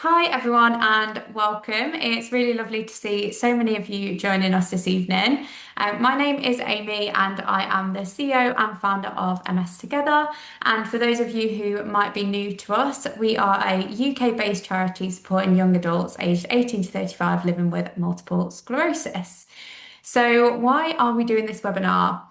Hi everyone and welcome. It's really lovely to see so many of you joining us this evening. My name is Amy and I am the CEO and founder of MS Together. And for those of you who might be new to us, we are a UK-based charity supporting young adults aged 18 to 35 living with multiple sclerosis. So why are we doing this webinar?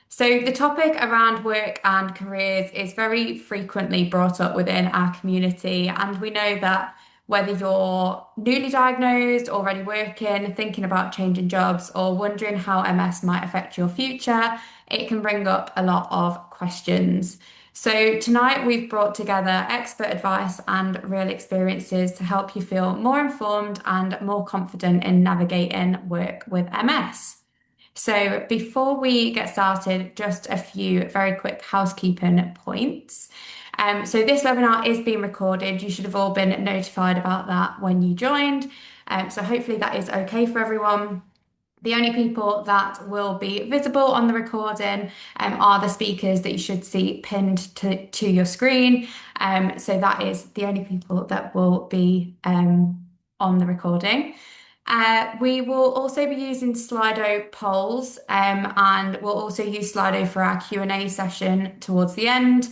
So, the topic around work and careers is very frequently brought up within our community, and we know that whether you're newly diagnosed, already working, thinking about changing jobs, or wondering how MS might affect your future, it can bring up a lot of questions. So, tonight we've brought together expert advice and real experiences to help you feel more informed and more confident in navigating work with MS. So, before we get started, just a few very quick housekeeping points. So, this webinar is being recorded. You should have all been notified about that when you joined. So, hopefully, that is okay for everyone. The only people that will be visible on the recording are the speakers that you should see pinned to your screen. So, that is the only people that will be on the recording. We will also be using Slido polls, and we'll also use Slido for our Q&A session towards the end,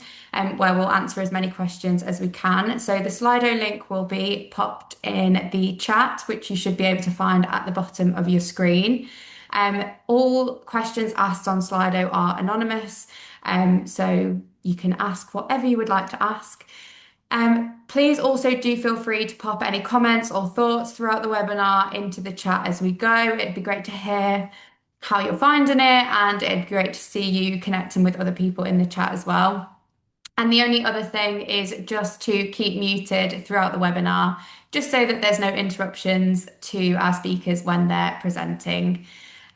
where we'll answer as many questions as we can. So the Slido link will be popped in the chat, which you should be able to find at the bottom of your screen. All questions asked on Slido are anonymous, so you can ask whatever you would like to ask. Please also do feel free to pop any comments or thoughts throughout the webinar into the chat as we go. It'd be great to hear how you're finding it, and it'd be great to see you connecting with other people in the chat as well. And the only other thing is just to keep muted throughout the webinar, just so that there's no interruptions to our speakers when they're presenting.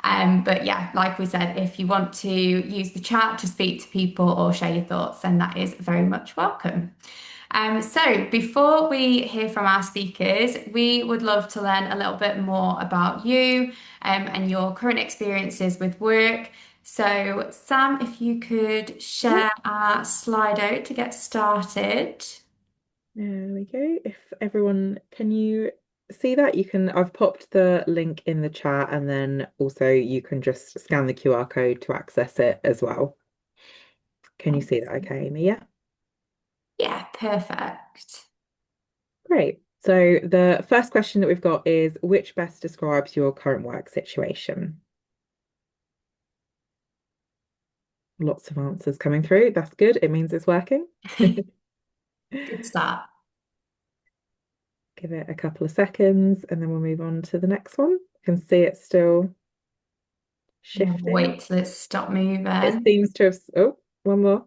But yeah, like we said, if you want to use the chat to speak to people or share your thoughts, then that is very much welcome. So before we hear from our speakers, we would love to learn a little bit more about you and your current experiences with work. So Sam, if you could Yeah, share our Slido to get started. there we go. If everyone, can you see that? I've popped the link in the chat and then also you can just scan the QR code to access it as well. Can you see that okay, Amy? Yeah, Yeah, perfect. great. So the first question that we've got is which best describes your current work situation? Lots of answers coming through. That's good. It means it's working. Good start. Give it a couple of seconds and then we'll move on to the next one. You can see it's still shifting. Wait till it stop It moving. seems to have, oh, one more.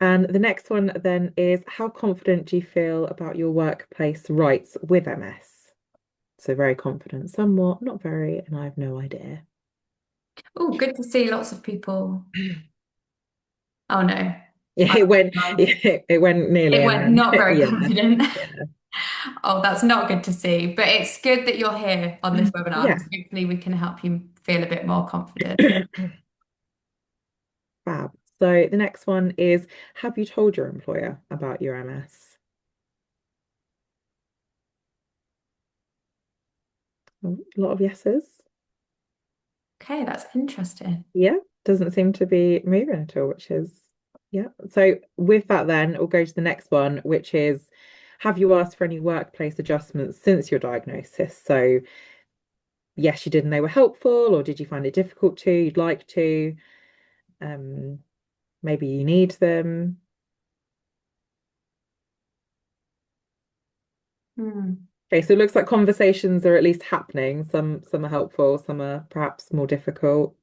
And the next one then is how confident do you feel about your workplace rights with MS? So very confident, somewhat, not very, and I have no idea. Oh, good to see lots of people. Oh no. Yeah, I- it went, yeah, it went nearly It and went then not very yeah, confident. yeah. Oh, that's not good to see. But it's good that you're here on this webinar Yeah. because hopefully we can help you feel a bit more confident. Fab. So the next one is have you told your employer about your MS? A lot of yeses. Okay, that's interesting. Yeah, doesn't seem to be moving at all, which is, yeah. So with that, then we'll go to the next one, which is have you asked for any workplace adjustments since your diagnosis? So, yes, you did, and they were helpful, or did you find it difficult to? You'd like to? Um, Maybe you need them. Hmm, Okay, so it looks like conversations are at least happening. Some are helpful, some are perhaps more difficult.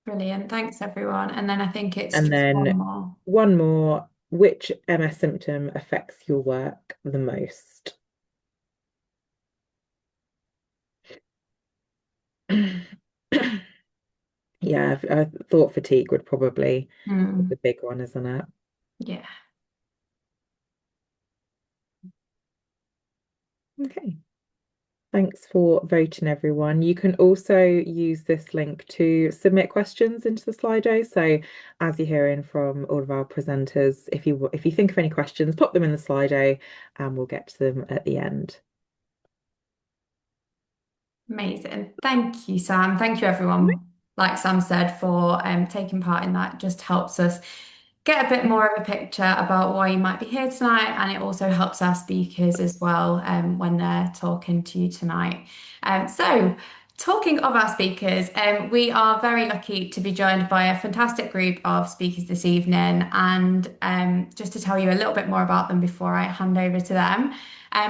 brilliant. Thanks, everyone. And then I think it's And just one then more. one more, which MS symptom affects your work the most? Yeah, I thought fatigue would probably be Hmm, the big one, isn't it? yeah. Okay. Thanks for voting, everyone. You can also use this link to submit questions into the Slido. So, as you're hearing from all of our presenters, if you think of any questions, pop them in the Slido, and we'll get to them at the end. Amazing. Thank you, Sam. Thank you, everyone. Like Sam said, for taking part in that. It just helps us get a bit more of a picture about why you might be here tonight, and it also helps our speakers as well when they're talking to you tonight. So, talking of our speakers, we are very lucky to be joined by a fantastic group of speakers this evening, and just to tell you a little bit more about them before I hand over to them.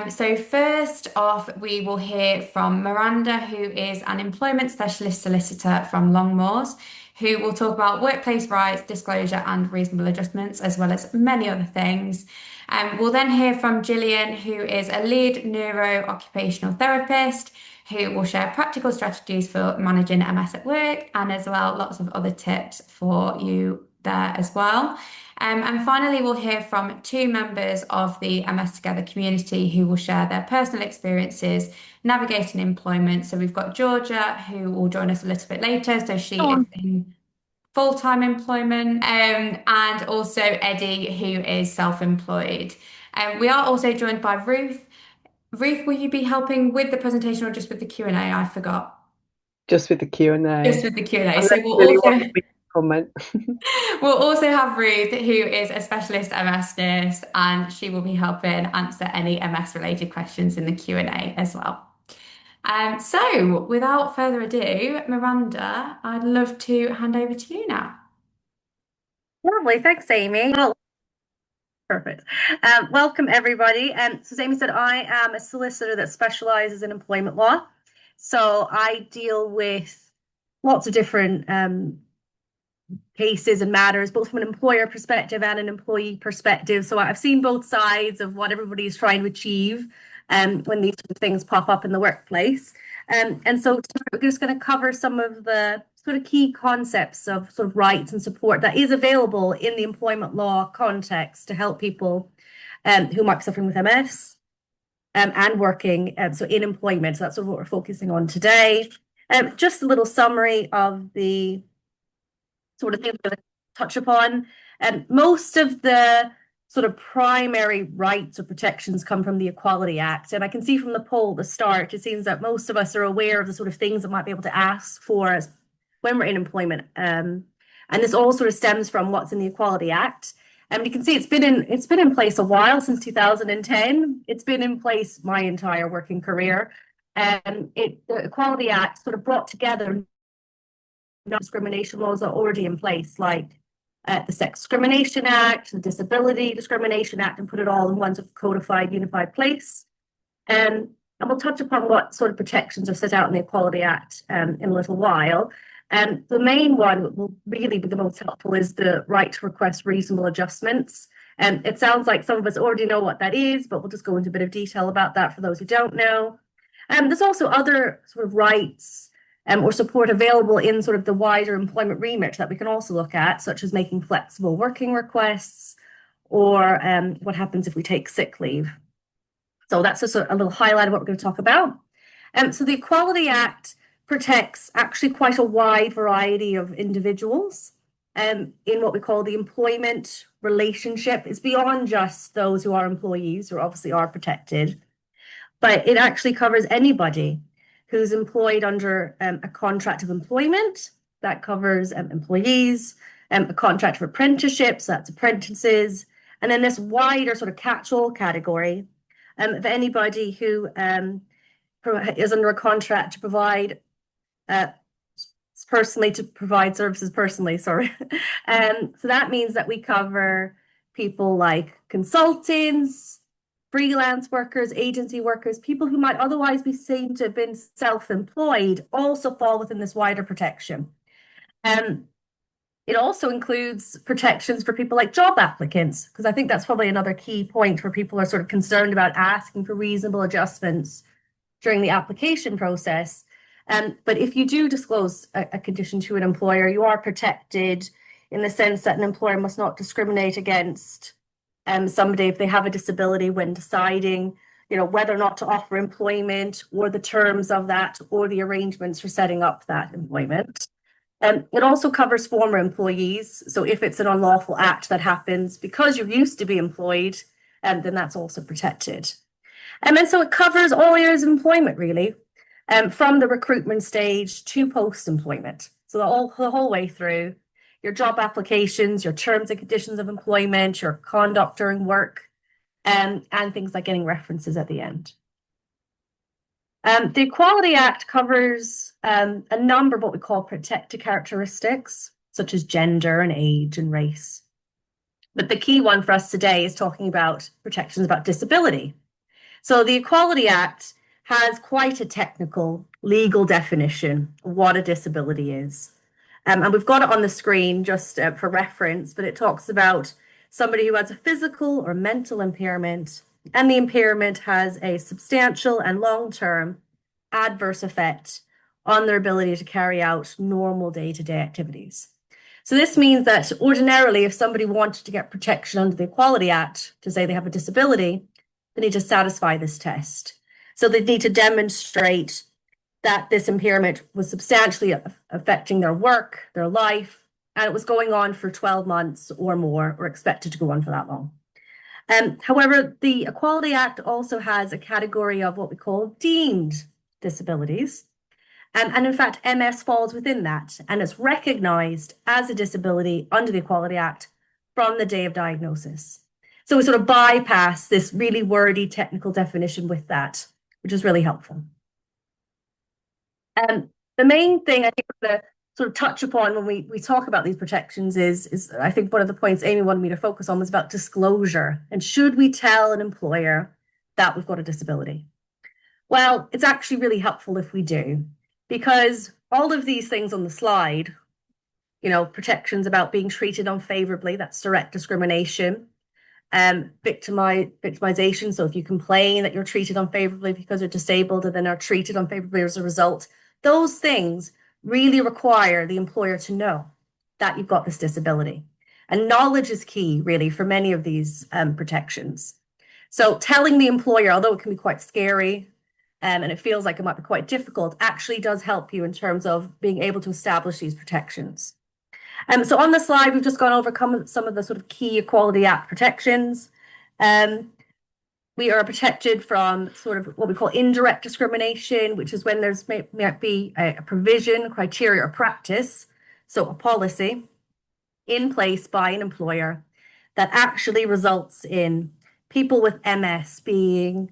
So first off, we will hear from Miranda, who is an employment specialist solicitor from Longmoors, who will talk about workplace rights, disclosure, and reasonable adjustments, as well as many other things. We'll then hear from Gillian, who is a lead neuro-occupational therapist, who will share practical strategies for managing MS at work, and as well, lots of other tips for you there as well. And finally, we'll hear from two members of the MS Together community who will share their personal experiences navigating employment. So we've got Georgia, who will join us a little bit later. So she is in full-time employment, and also Eddie, who is self-employed. We are also joined by Ruth. Ruth, will you be helping with the presentation or just with the Q&A? I forgot. Just with the Just Q&A. with the Q&A. Unless So you really want me to comment. we'll also have Ruth, who is a specialist MS nurse, and she will be helping answer any MS related questions in the Q&A as well. So without further ado, Miranda, I'd love to hand over to you now. Lovely, thanks, Amy. Well, perfect. Welcome, everybody. So as Amy said, I am a solicitor that specializes in employment law. So I deal with lots of different cases and matters, both from an employer perspective and an employee perspective. So I've seen both sides of what everybody is trying to achieve when these sort of things pop up in the workplace. And so we're just going to cover some of the sort of key concepts of sort of rights and support that is available in the employment law context to help people who might be suffering with MS and working so in employment. So that's sort of what we're focusing on today. Just a little summary of the sort of things I'm going to touch upon. Most of the sort of primary rights or protections come from the Equality Act. And I can see from the poll at the start, it seems that most of us are aware of the sort of things that might be able to ask for us when we're in employment. And this all sort of stems from what's in the Equality Act. And you can see it's been in place a while, since 2010. It's been in place my entire working career. And the Equality Act sort of brought together non-discrimination laws that are already in place, like the Sex Discrimination Act, the Disability Discrimination Act, and put it all in one sort of codified, unified place. And we'll touch upon what sort of protections are set out in the Equality Act in a little while. And the main one that will really be the most helpful is the right to request reasonable adjustments. And it sounds like some of us already know what that is, but we'll just go into a bit of detail about that for those who don't know. There's also other sort of rights or support available in sort of the wider employment remit that we can also look at, such as making flexible working requests or what happens if we take sick leave. So that's just a little highlight of what we're going to talk about. So the Equality Act protects actually quite a wide variety of individuals in what we call the employment relationship. It's beyond just those who are employees, who obviously are protected, but it actually covers anybody who's employed under a contract of employment. That covers employees, a contract of apprenticeships, that's apprentices, and then this wider sort of catch-all category of anybody who is under a contract to provide services personally, sorry. So that means that we cover people like consultants, freelance workers, agency workers, people who might otherwise be seen to have been self-employed also fall within this wider protection. It also includes protections for people like job applicants, because I think that's probably another key point where people are sort of concerned about asking for reasonable adjustments during the application process. But if you do disclose a condition to an employer, you are protected in the sense that an employer must not discriminate against somebody if they have a disability when deciding whether or not to offer employment or the terms of that or the arrangements for setting up that employment. It also covers former employees. So if it's an unlawful act that happens because you used to be employed, then that's also protected. And so it covers all areas of employment, really, from the recruitment stage to post-employment. So the whole way through your job applications, your terms and conditions of employment, your conduct during work, and things like getting references at the end. The Equality Act covers a number of what we call protected characteristics, such as gender and age and race. But the key one for us today is talking about protections about disability. So the Equality Act has quite a technical legal definition of what a disability is. And we've got it on the screen just for reference, but it talks about somebody who has a physical or mental impairment, and the impairment has a substantial and long-term adverse effect on their ability to carry out normal day-to-day activities. So this means that ordinarily, if somebody wanted to get protection under the Equality Act to say they have a disability, they need to satisfy this test. So they need to demonstrate that this impairment was substantially affecting their work, their life, and it was going on for 12 months or more, or expected to go on for that long. However, the Equality Act also has a category of what we call deemed disabilities. And in fact, MS falls within that, and it's recognized as a disability under the Equality Act from the day of diagnosis. So we sort of bypass this really wordy technical definition with that, which is really helpful. The main thing I think we're going to sort of touch upon when we talk about these protections is I think one of the points Amy wanted me to focus on was about disclosure. And should we tell an employer that we've got a disability? Well, it's actually really helpful if we do, because all of these things on the slide, protections about being treated unfavorably, that's direct discrimination, victimization. So if you complain that you're treated unfavorably because you're disabled and then are treated unfavorably as a result, those things really require the employer to know that you've got this disability. And knowledge is key, really, for many of these protections. So telling the employer, although it can be quite scary and it feels like it might be quite difficult, actually does help you in terms of being able to establish these protections. So on the slide, we've just gone over some of the sort of key Equality Act protections. We are protected from sort of what we call indirect discrimination, which is when there's might be a provision, criteria, or practice, so a policy in place by an employer that actually results in people with MS being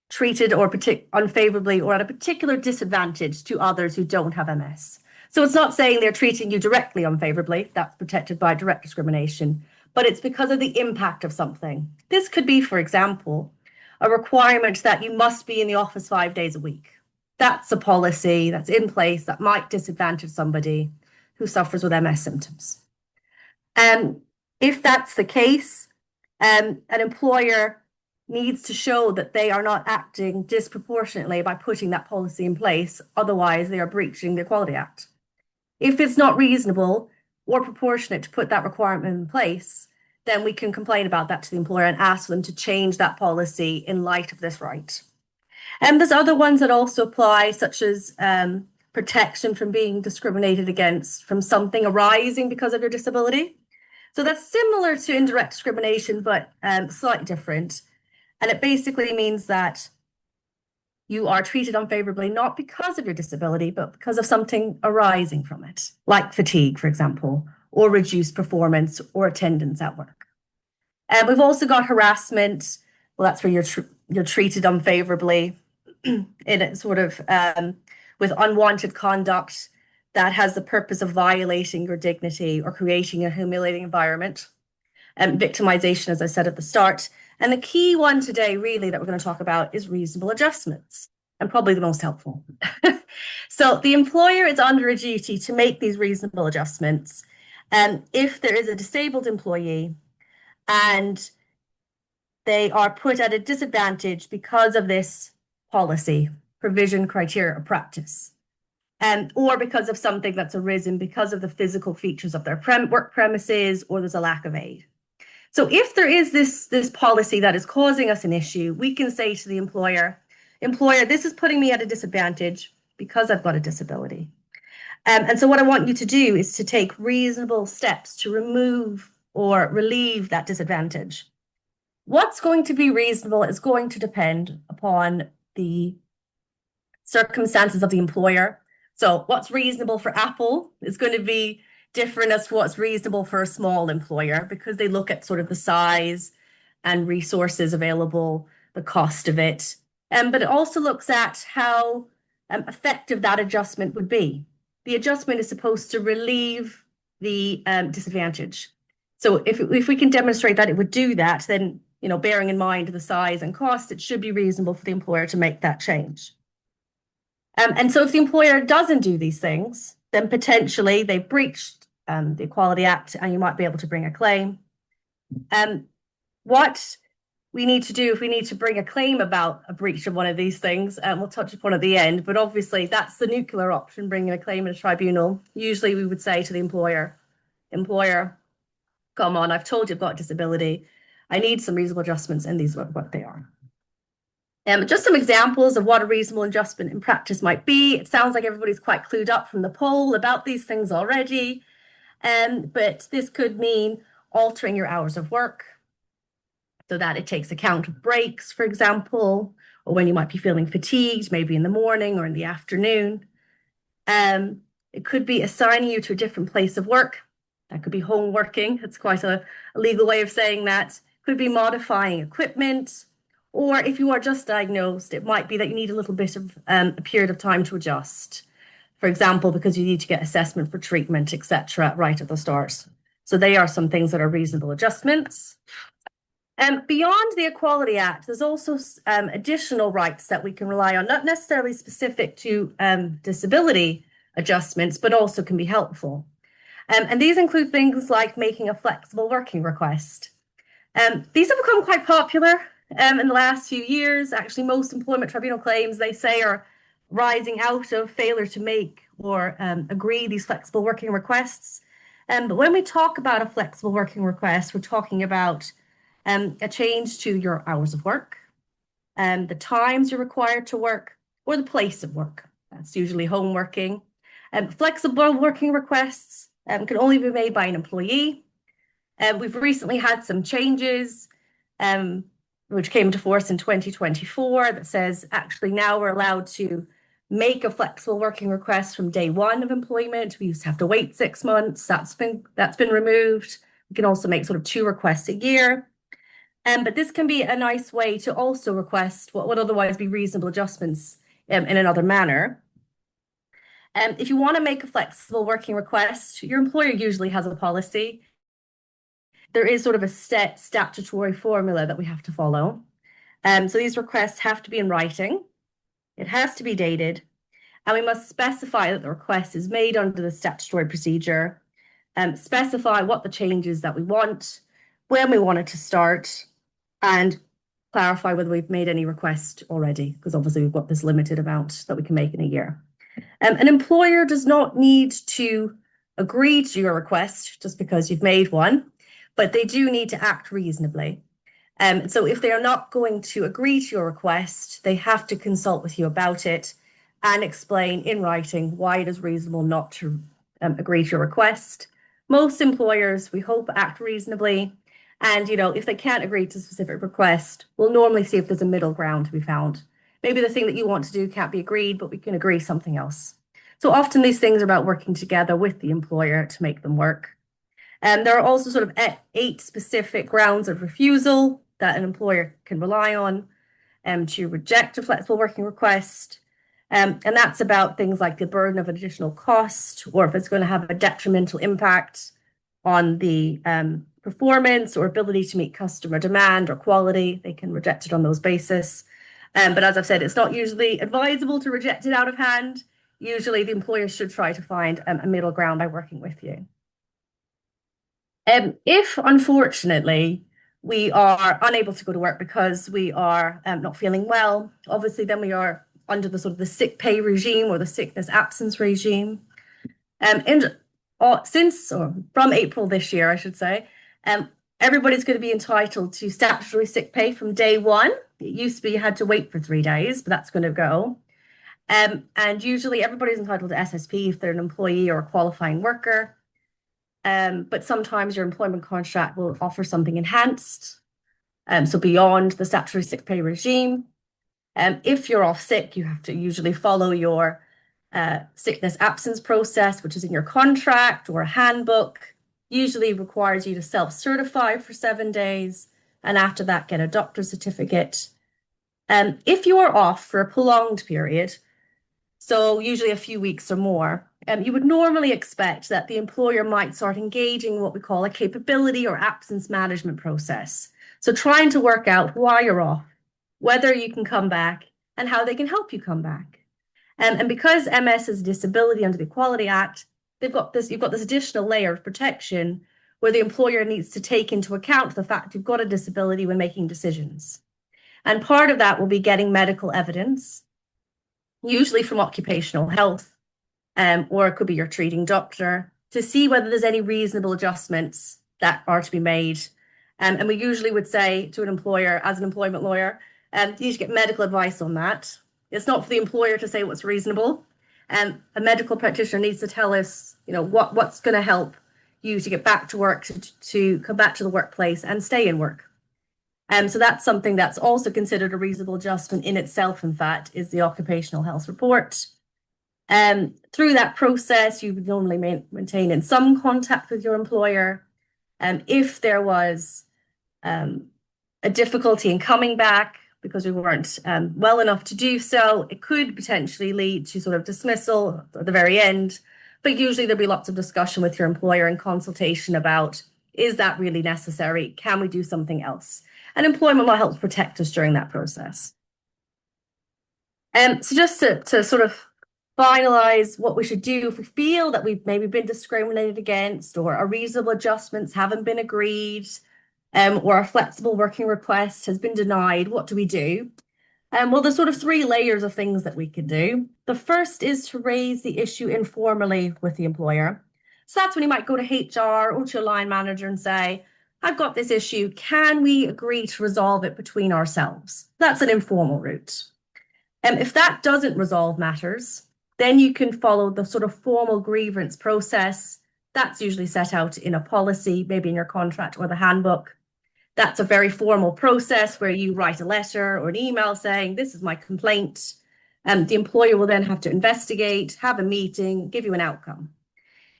treated or unfavorably or at a particular disadvantage to others who don't have MS. So it's not saying they're treating you directly unfavorably, that's protected by direct discrimination, but it's because of the impact of something. This could be, for example, a requirement that you must be in the office 5 days a week. That's a policy that's in place that might disadvantage somebody who suffers with MS symptoms. If that's the case, an employer needs to show that they are not acting disproportionately by putting that policy in place. Otherwise, they are breaching the Equality Act. If it's not reasonable or proportionate to put that requirement in place, then we can complain about that to the employer and ask them to change that policy in light of this right. And there's other ones that also apply, such as protection from being discriminated against from something arising because of your disability. So that's similar to indirect discrimination, but slightly different. And it basically means that you are treated unfavorably, not because of your disability, but because of something arising from it, like fatigue, for example, or reduced performance or attendance at work. We've also got harassment. Well, that's where you're treated unfavorably in it sort of with unwanted conduct that has the purpose of violating your dignity or creating a humiliating environment. Victimization, as I said at the start. And the key one today, really, that we're going to talk about is reasonable adjustments, and probably the most helpful. So the employer is under a duty to make these reasonable adjustments. If there is a disabled employee and they are put at a disadvantage because of this policy, provision, criteria, or practice, or because of something that's arisen because of the physical features of their work premises, or there's a lack of aid. So if there is this policy that is causing us an issue, we can say to the employer, this is putting me at a disadvantage because I've got a disability. And so what I want you to do is to take reasonable steps to remove or relieve that disadvantage. What's going to be reasonable is going to depend upon the circumstances of the employer. So what's reasonable for Apple is going to be different as to what's reasonable for a small employer, because they look at sort of the size and resources available, the cost of it. But it also looks at how effective that adjustment would be. The adjustment is supposed to relieve the disadvantage. So if we can demonstrate that it would do that, then, you know, bearing in mind the size and cost, it should be reasonable for the employer to make that change. And so if the employer doesn't do these things, then potentially they've breached the Equality Act, and you might be able to bring a claim. What we need to do if we need to bring a claim about a breach of one of these things, we'll touch upon at the end, but obviously that's the nuclear option, bringing a claim in a tribunal. Usually we would say to the employer, come on, I've told you I've got a disability. I need some reasonable adjustments, and these are what they are. Just some examples of what a reasonable adjustment in practice might be. It sounds like everybody's quite clued up from the poll about these things already, but this could mean altering your hours of work so that it takes account of breaks, for example, or when you might be feeling fatigued, maybe in the morning or in the afternoon. It could be assigning you to a different place of work. That could be home working. It's quite a legal way of saying that. Could be modifying equipment. Or if you are just diagnosed, it might be that you need a little bit of a period of time to adjust. For example, because you need to get assessment for treatment, etc., right at the start. So they are some things that are reasonable adjustments. Beyond the Equality Act, there's also additional rights that we can rely on, not necessarily specific to disability adjustments, but also can be helpful. And these include things like making a flexible working request. These have become quite popular in the last few years. Actually, most employment tribunal claims, they say, are rising out of failure to make or agree these flexible working requests. But when we talk about a flexible working request, we're talking about a change to your hours of work, the times you're required to work, or the place of work. That's usually home working. Flexible working requests can only be made by an employee. We've recently had some changes which came into force in 2024 that says actually now we're allowed to make a flexible working request from day one of employment. We used to have to wait 6 months. That's been removed. We can also make sort of 2 requests a year. But this can be a nice way to also request what would otherwise be reasonable adjustments in another manner. If you want to make a flexible working request, your employer usually has a policy. There is sort of a set statutory formula that we have to follow. So these requests have to be in writing. It has to be dated, and we must specify that the request is made under the statutory procedure, specify what the changes that we want, when we want it to start, and clarify whether we've made any request already, because obviously we've got this limited amount that we can make in a year. An employer does not need to agree to your request just because you've made one, but they do need to act reasonably. So if they are not going to agree to your request, they have to consult with you about it and explain in writing why it is reasonable not to agree to your request. Most employers, we hope, act reasonably. And, you know, if they can't agree to a specific request, we'll normally see if there's a middle ground to be found. Maybe the thing that you want to do can't be agreed, but we can agree something else. So often these things are about working together with the employer to make them work. There are also sort of 8 specific grounds of refusal that an employer can rely on to reject a flexible working request. And that's about things like the burden of additional cost, or if it's going to have a detrimental impact on the performance or ability to meet customer demand or quality. They can reject it on those basis. But as I've said, it's not usually advisable to reject it out of hand. Usually the employer should try to find a middle ground by working with you. If, unfortunately, we are unable to go to work because we are not feeling well, obviously then we are under the sort of the sick pay regime or the sickness absence regime. From April this year, I should say, everybody's going to be entitled to statutory sick pay from day one. It used to be you had to wait for 3 days, but that's going to go. And usually everybody's entitled to SSP if they're an employee or a qualifying worker. But sometimes your employment contract will offer something enhanced, so beyond the statutory sick pay regime. If you're off sick, you have to usually follow your sickness absence process, which is in your contract or a handbook. Usually requires you to self-certify for 7 days, and after that, get a doctor's certificate. If you are off for a prolonged period, so usually a few weeks or more, you would normally expect that the employer might start engaging what we call a capability or absence management process. So trying to work out why you're off, whether you can come back, and how they can help you come back. And because MS is a disability under the Equality Act, you've got this additional layer of protection where the employer needs to take into account the fact you've got a disability when making decisions. And part of that will be getting medical evidence, usually from occupational health, or it could be your treating doctor, to see whether there's any reasonable adjustments that are to be made. And we usually would say to an employer, as an employment lawyer, you need to get medical advice on that. It's not for the employer to say what's reasonable. A medical practitioner needs to tell us, what's going to help you to get back to work, to come back to the workplace and stay in work. So that's something that's also considered a reasonable adjustment in itself, in fact, is the occupational health report. Through that process, you would normally maintain in some contact with your employer. If there was a difficulty in coming back because we weren't well enough to do so, it could potentially lead to sort of dismissal at the very end. But usually there'll be lots of discussion with your employer and consultation about, is that really necessary? Can we do something else? And employment law helps protect us during that process. So just to sort of finalize what we should do if we feel that we've maybe been discriminated against, or our reasonable adjustments haven't been agreed, or a flexible working request has been denied, what do we do? Well, there's sort of 3 layers of things that we can do. The first is to raise the issue informally with the employer. So that's when you might go to HR or to your line manager and say, I've got this issue. Can we agree to resolve it between ourselves? That's an informal route. And if that doesn't resolve matters, then you can follow the sort of formal grievance process. That's usually set out in a policy, maybe in your contract or the handbook. That's a very formal process where you write a letter or an email saying, this is my complaint. The employer will then have to investigate, have a meeting, give you an outcome.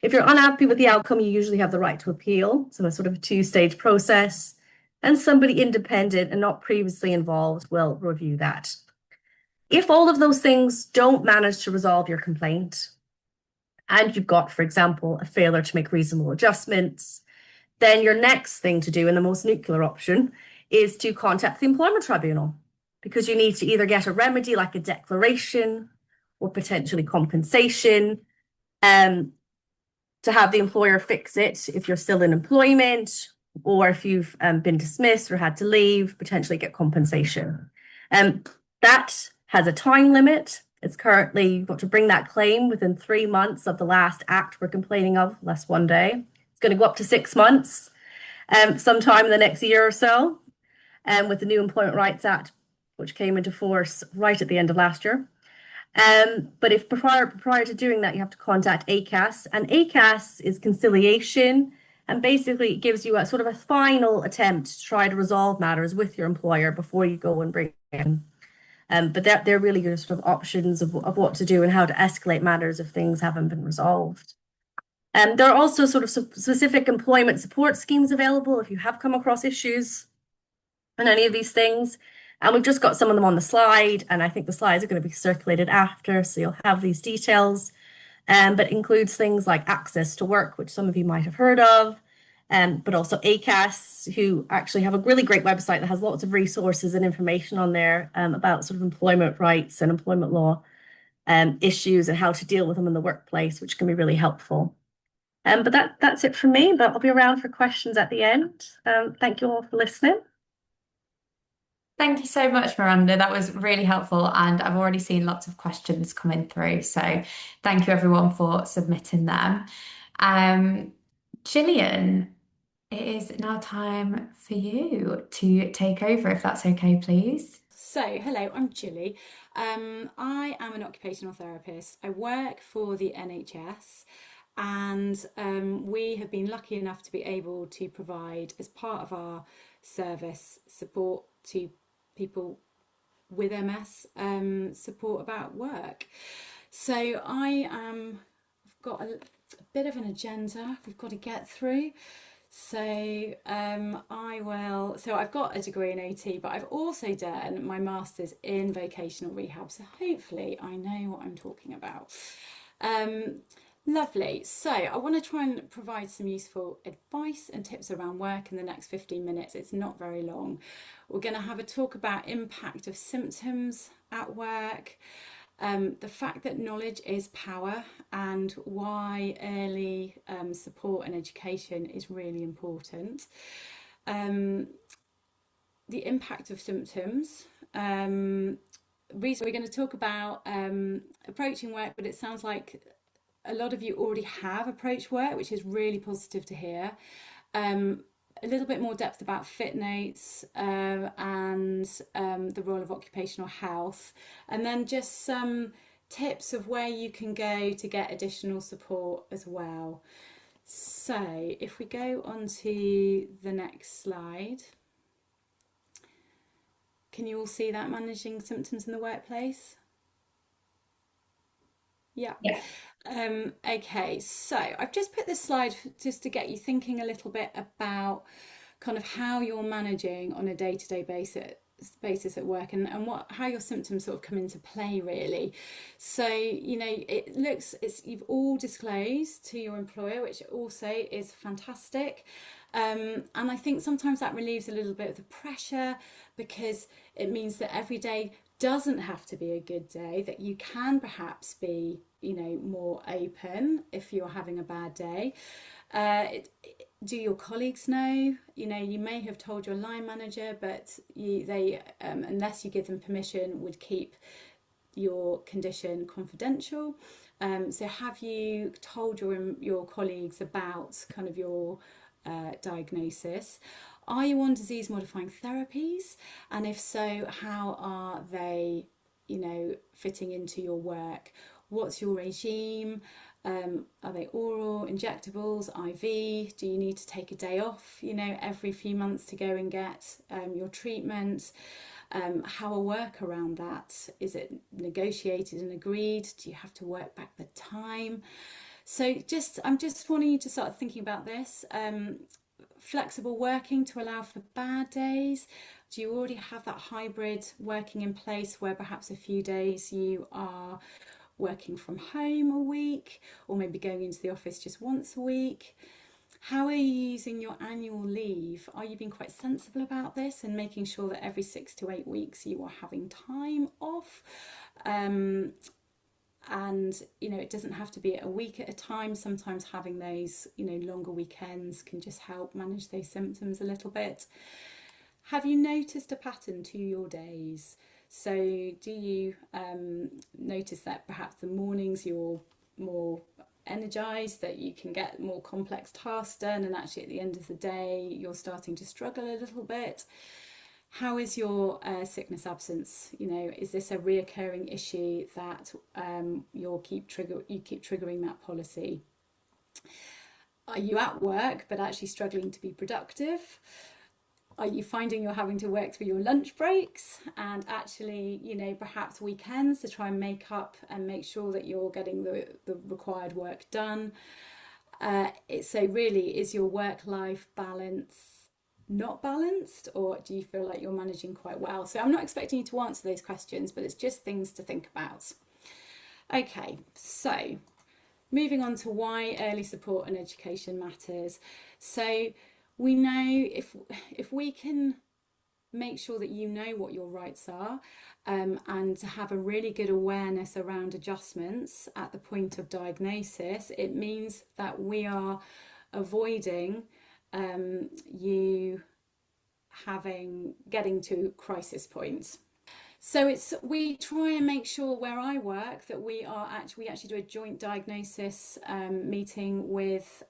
If you're unhappy with the outcome, you usually have the right to appeal. So it's sort of a 2-stage process. And somebody independent and not previously involved will review that. If all of those things don't manage to resolve your complaint, and you've got, for example, a failure to make reasonable adjustments, then your next thing to do, and the most nuclear option, is to contact the employment tribunal, because you need to either get a remedy like a declaration or potentially compensation, to have the employer fix it if you're still in employment, or if you've been dismissed or had to leave, potentially get compensation. That has a time limit. It's currently, you've got to bring that claim within 3 months of the last act we're complaining of, less 1 day. It's going to go up to 6 months, sometime in the next year or so, with the new Employment Rights Act, which came into force right at the end of last year. But if prior to doing that, you have to contact ACAS, and ACAS is conciliation, and basically it gives you a sort of a final attempt to try to resolve matters with your employer before you go and bring it in. But they're really good sort of options of what to do and how to escalate matters if things haven't been resolved. There are also sort of specific employment support schemes available if you have come across issues and any of these things. And we've just got some of them on the slide, and I think the slides are going to be circulated after, so you'll have these details. But includes things like Access to Work, which some of you might have heard of, but also ACAS, who actually have a really great website that has lots of resources and information on there about sort of employment rights and employment law issues and how to deal with them in the workplace, which can be really helpful. But that's it from me, but I'll be around for questions at the end. Thank you all for listening. Thank you so much, Miranda. That was really helpful, and I've already seen lots of questions coming through. So thank you everyone for submitting them. Gillian, It is now time for you to take over, if that's okay, please. So, hello, I'm Julie. I am an occupational therapist. I work for the NHS, and we have been lucky enough to be able to provide, as part of our service, support to people with MS, support about work. So, I've got a bit of an agenda we've got to get through. So I've got a degree in OT, but I've also done my master's in vocational rehab. So hopefully I know what I'm talking about. Lovely. So I want to try and provide some useful advice and tips around work in the next 15 minutes. It's not very long. We're going to have a talk about impact of symptoms at work. The fact that knowledge is power, and why early support and education is really important. The impact of symptoms. We're going to talk about approaching work, but it sounds like a lot of you already have approached work, which is really positive to hear. A little bit more depth about fit notes and the role of occupational health, and then just some tips of where you can go to get additional support as well. So if we go on to the next slide, can you all see that, managing symptoms in the workplace? Yeah. Okay, so I've just put this slide just to get you thinking a little bit about kind of how you're managing on a day-to-day basis at work, and how your symptoms sort of come into play, really. So you've all disclosed to your employer, which also is fantastic. And I think sometimes that relieves a little bit of the pressure, because it means that every day doesn't have to be a good day, that you can perhaps be more open if you're having a bad day. Do your colleagues know? You may have told your line manager, but they unless you give them permission, would keep your condition confidential. So have you told your colleagues about kind of your diagnosis? Are you on disease modifying therapies? And if so, how are they fitting into your work? What's your regime? Are they oral, injectables, IV? Do you need to take a day off, every few months to go and get your treatment? How will work around that? Is it negotiated and agreed? Do you have to work back the time? So I'm just wanting you to start thinking about this. Flexible working to allow for bad days. Do you already have that hybrid working in place, where perhaps a few days you are working from home a week, or maybe going into the office just once a week? How are you using your annual leave? Are you being quite sensible about this and making sure that every 6 to 8 weeks you are having time off? And it doesn't have to be a week at a time. Sometimes having those longer weekends can just help manage those symptoms a little bit. Have you noticed a pattern to your days? So do you notice that perhaps the mornings you're more energized, that you can get more complex tasks done, and actually at the end of the day you're starting to struggle a little bit? How is your sickness absence? Is this a reoccurring issue that you keep triggering that policy? Are you at work but actually struggling to be productive? Are you finding you're having to work through your lunch breaks and actually, perhaps weekends to try and make up and make sure that you're getting the required work done? So really, is your work-life balance not balanced, or do you feel like you're managing quite well? So I'm not expecting you to answer those questions, but it's just things to think about. Okay, so moving on to why early support and education matters. So we know if we can make sure that you know what your rights are, and to have a really good awareness around adjustments at the point of diagnosis, it means that we are avoiding you getting to crisis points. So we try and make sure where I work that we actually do a joint diagnosis meeting with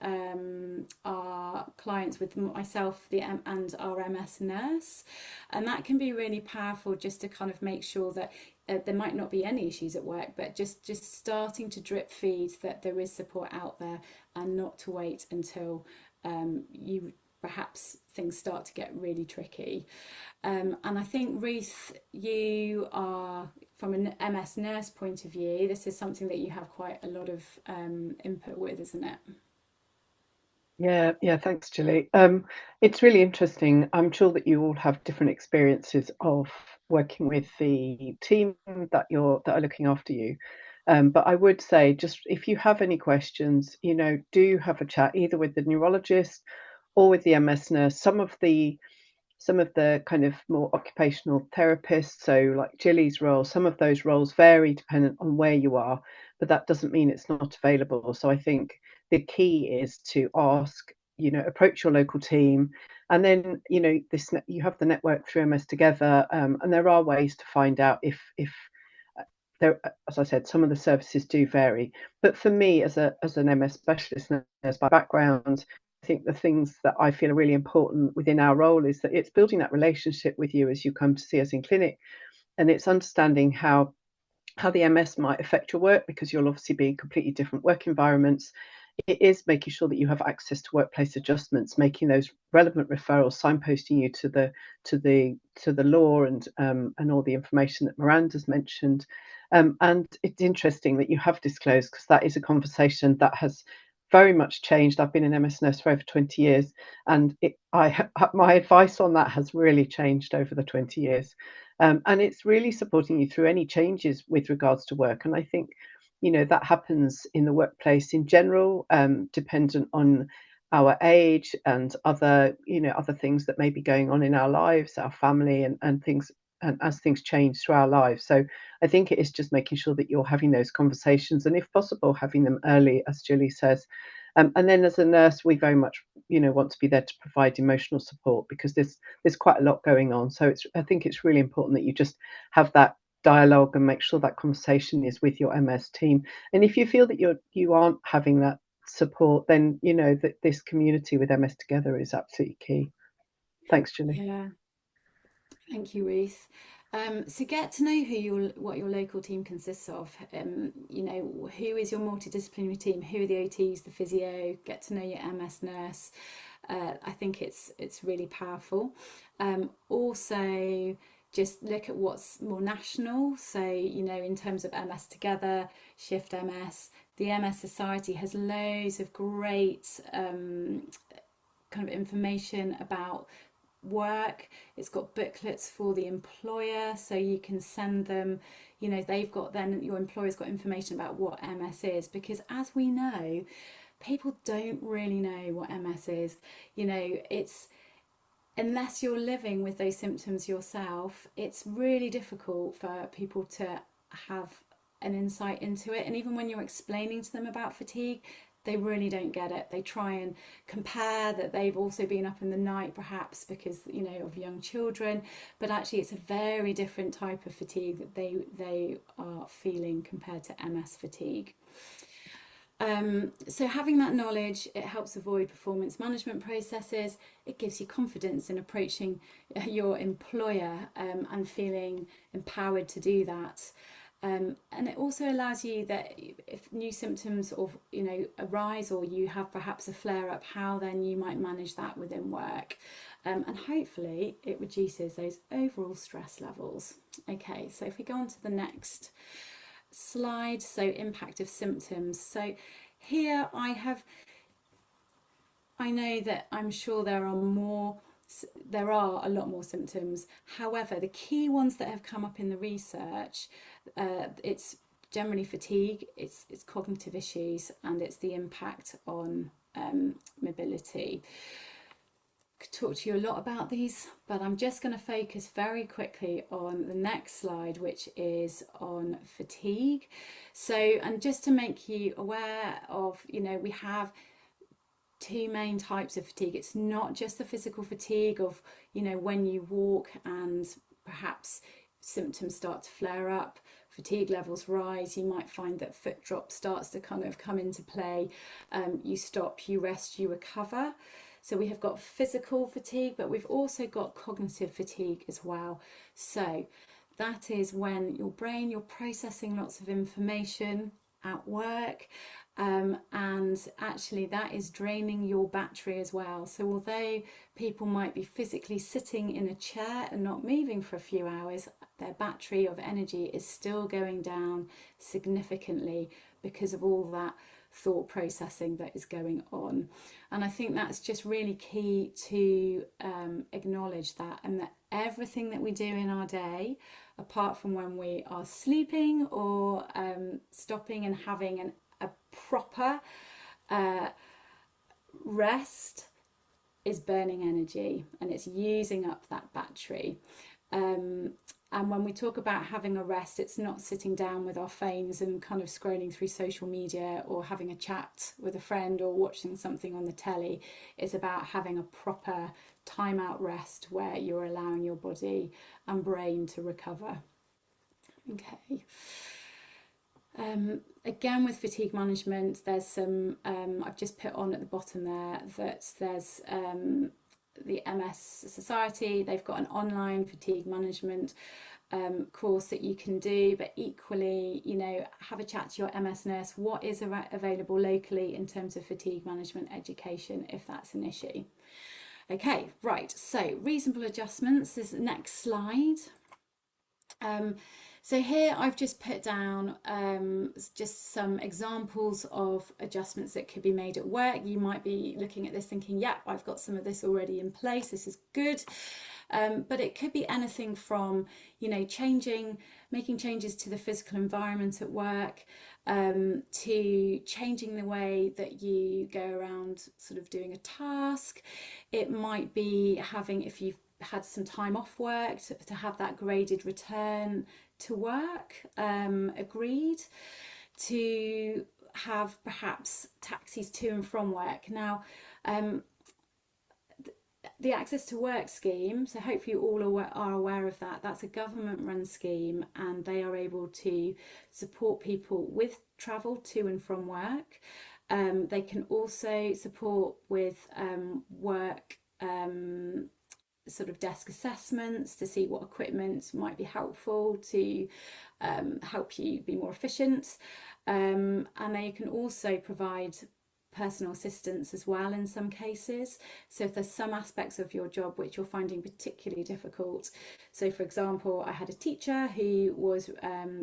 our clients, with myself and our MS nurse, and that can be really powerful just to kind of make sure that there might not be any issues at work, but just starting to drip feed that there is support out there, and not to wait until you perhaps things start to get really tricky. And I think, Ruth, you are, from an MS nurse point of view, this is something that you have quite a lot of input with, isn't it? Yeah, thanks, Julie. It's really interesting. I'm sure that you all have different experiences of working with the team that are looking after you. But I would say, just if you have any questions, do have a chat either with the neurologist or with the MS nurse. Some of the kind of more occupational therapists, so like Jilly's role, some of those roles vary dependent on where you are, but that doesn't mean it's not available. So I think the key is to ask, approach your local team, and then you have the network through MS Together, and there are ways to find out if there, as I said, some of the services do vary. But for me, as an MS specialist nurse by background, I think the things that I feel are really important within our role is that it's building that relationship with you as you come to see us in clinic, and it's understanding how the MS might affect your work, because you'll obviously be in completely different work environments. It is making sure that you have access to workplace adjustments, making those relevant referrals, signposting you to the law and all the information that Miranda's mentioned. And it's interesting that you have disclosed, because that is a conversation that has very much changed. I've been an MS nurse for over 20 years, and my advice on that has really changed over the 20 years. And it's really supporting you through any changes with regards to work. And I think, that happens in the workplace in general, dependent on our age and other things that may be going on in our lives, our family, and things, and as things change through our lives. So I think it is just making sure that you're having those conversations, and if possible, having them early, as Julie says. And then as a nurse, we very much, want to be there to provide emotional support, because there's quite a lot going on. So I think it's really important that you just have that dialogue and make sure that conversation is with your MS team. And if you feel that you aren't having that support, then that this community with MS Together is absolutely key. Thanks, Julie. Yeah, thank you, Ruth. So get to know what your local team consists of. Who is your multidisciplinary team? Who are the OTs, the physio? Get to know your MS nurse. I think it's really powerful. Also, just look at what's more national. So, in terms of MS Together, Shift MS, the MS Society has loads of great kind of information about work. It's got booklets for the employer, so you can send them, they've got, then your employer's got information about what MS is, because as we know, people don't really know what MS is. It's, unless you're living with those symptoms yourself, it's really difficult for people to have an insight into it. And even when you're explaining to them about fatigue, they really don't get it. They try and compare that they've also been up in the night, perhaps because of young children, but actually it's a very different type of fatigue that they are feeling compared to MS fatigue. So having that knowledge, it helps avoid performance management processes. It gives you confidence in approaching your employer, and feeling empowered to do that. And it also allows you that if new symptoms arise, or you have perhaps a flare up, how then you might manage that within work. And hopefully it reduces those overall stress levels. Okay, so if we go on to the next slide, so impact of symptoms. So here I know that I'm sure there are a lot more symptoms. However, the key ones that have come up in the research, it's generally fatigue, it's cognitive issues, and it's the impact on mobility. Could talk to you a lot about these, but I'm just going to focus very quickly on the next slide, which is on fatigue. So, and just to make you aware of, we have two main types of fatigue. It's not just the physical fatigue of, when you walk and perhaps symptoms start to flare up, fatigue levels rise, you might find that foot drop starts to kind of come into play. You stop, you rest, you recover. So we have got physical fatigue, but we've also got cognitive fatigue as well. So that is when your brain, you're processing lots of information at work, and actually that is draining your battery as well. So although people might be physically sitting in a chair and not moving for a few hours, their battery of energy is still going down significantly because of all that thought processing that is going on. And I think that's just really key to acknowledge that, and that everything that we do in our day, apart from when we are sleeping or stopping and having a proper rest, is burning energy and it's using up that battery. And when we talk about having a rest, it's not sitting down with our phones and kind of scrolling through social media or having a chat with a friend or watching something on the telly. It's about having a proper time out rest where you're allowing your body and brain to recover. Okay. Again, with fatigue management, there's some, I've just put on at the bottom there that there's the MS Society, they've got an online fatigue management course that you can do, but equally, you know, have a chat to your MS nurse. What is available locally in terms of fatigue management education, if that's an issue? Okay, right, so reasonable adjustments, this is the next slide. So here I've just put down just some examples of adjustments that could be made at work. You might be looking at this thinking, yeah, I've got some of this already in place, this is good. But it could be anything from, you know, making changes to the physical environment at work, to changing the way that you go around sort of doing a task. It might be having, if you've had some time off work, to have that graded return to work agreed, to have perhaps taxis to and from work. Now, the Access to Work scheme, so hopefully you all are aware of that. That's a government run scheme, and they are able to support people with travel to and from work. They can also support with work sort of desk assessments to see what equipment might be helpful to help you be more efficient, and they can also provide personal assistance as well in some cases. So if there's some aspects of your job which you're finding particularly difficult, so for example, I had a teacher who was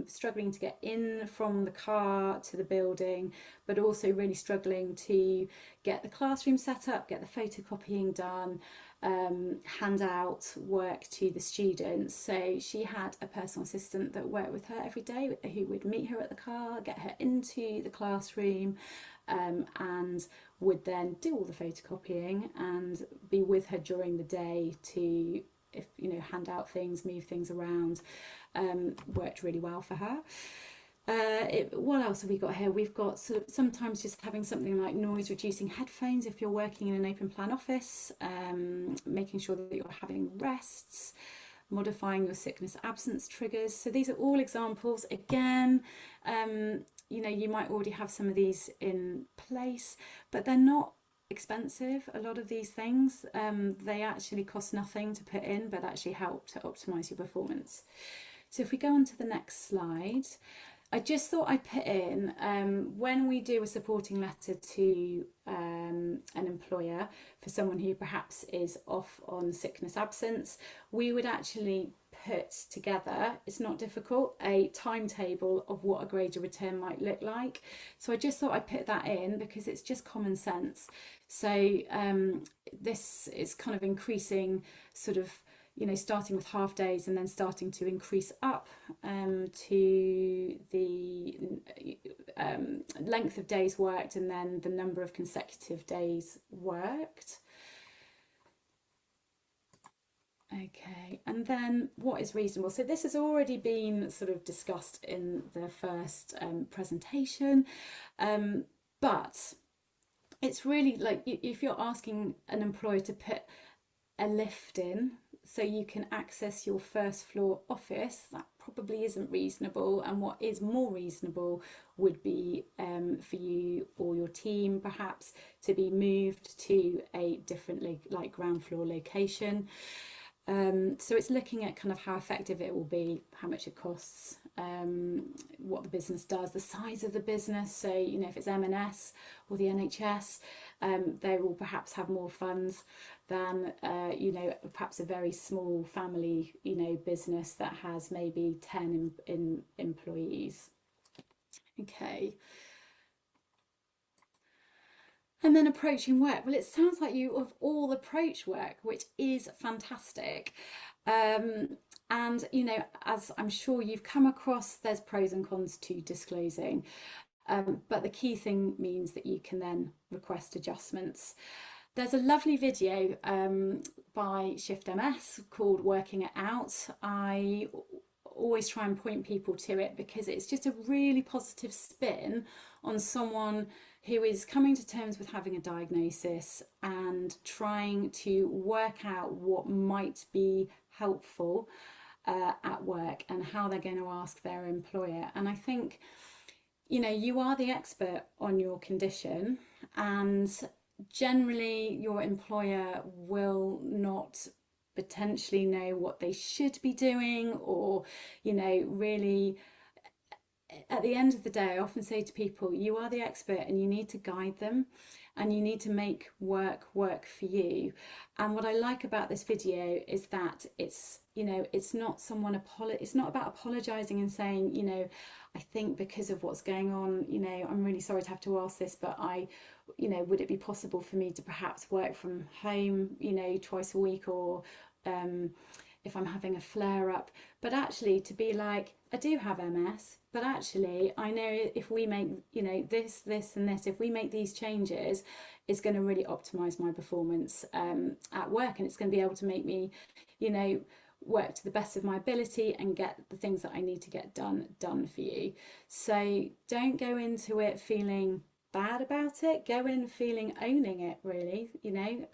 struggling to get in from the car to the building, but also really struggling to get the classroom set up, get the photocopying done, hand out work to the students. So she had a personal assistant that worked with her every day, who would meet her at the car, get her into the classroom, and would then do all the photocopying and be with her during the day to, if you know, hand out things, move things around. Worked really well for her. What else have we got here? We've got sort of sometimes just having something like noise reducing headphones if you're working in an open plan office, making sure that you're having rests, modifying your sickness absence triggers. So these are all examples. Again, you know, you might already have some of these in place, but they're not expensive. A lot of these things, they actually cost nothing to put in, but actually help to optimize your performance. So if we go on to the next slide, I just thought I'd put in, when we do a supporting letter to an employer for someone who perhaps is off on sickness absence, we would actually put together, it's not difficult, a timetable of what a graded return might look like. So I just thought I'd put that in because it's just common sense. So this is kind of increasing sort of, you know, starting with half days and then starting to increase up to the length of days worked and then the number of consecutive days worked. Okay, and then what is reasonable? So this has already been sort of discussed in the first presentation, but it's really like if you're asking an employer to put a lift in, so you can access your first floor office, that probably isn't reasonable. And what is more reasonable would be for you or your team perhaps to be moved to a different like ground floor location. So it's looking at kind of how effective it will be, how much it costs, what the business does, the size of the business. So, you know, if it's M&S or the NHS, they will perhaps have more funds than, you know, perhaps a very small family, you know, business that has maybe 10 employees. Okay. And then approaching work. Well, it sounds like you have all approached work, which is fantastic. And, you know, as I'm sure you've come across, there's pros and cons to disclosing. But the key thing means that you can then request adjustments. There's a lovely video by Shift MS called Working It Out. I always try and point people to it because it's just a really positive spin on someone who is coming to terms with having a diagnosis and trying to work out what might be helpful at work and how they're going to ask their employer. And I think, you know, you are the expert on your condition, and generally your employer will not potentially know what they should be doing, or, you know, really at the end of the day, I often say to people, you are the expert and you need to guide them and you need to make work for you. And what I like about this video is that it's, you know, it's not it's not about apologizing and saying, you know, I think because of what's going on, you know, I'm really sorry to have to ask this, but you know, would it be possible for me to perhaps work from home, you know, twice a week, or if I'm having a flare up? But actually to be like, I do have MS, but actually I know if we make, you know, this and this, if we make these changes, it's going to really optimize my performance at work, and it's going to be able to make me, you know, work to the best of my ability and get the things that I need to get done for you. So don't go into it feeling bad about it, go in feeling owning it, really, you know.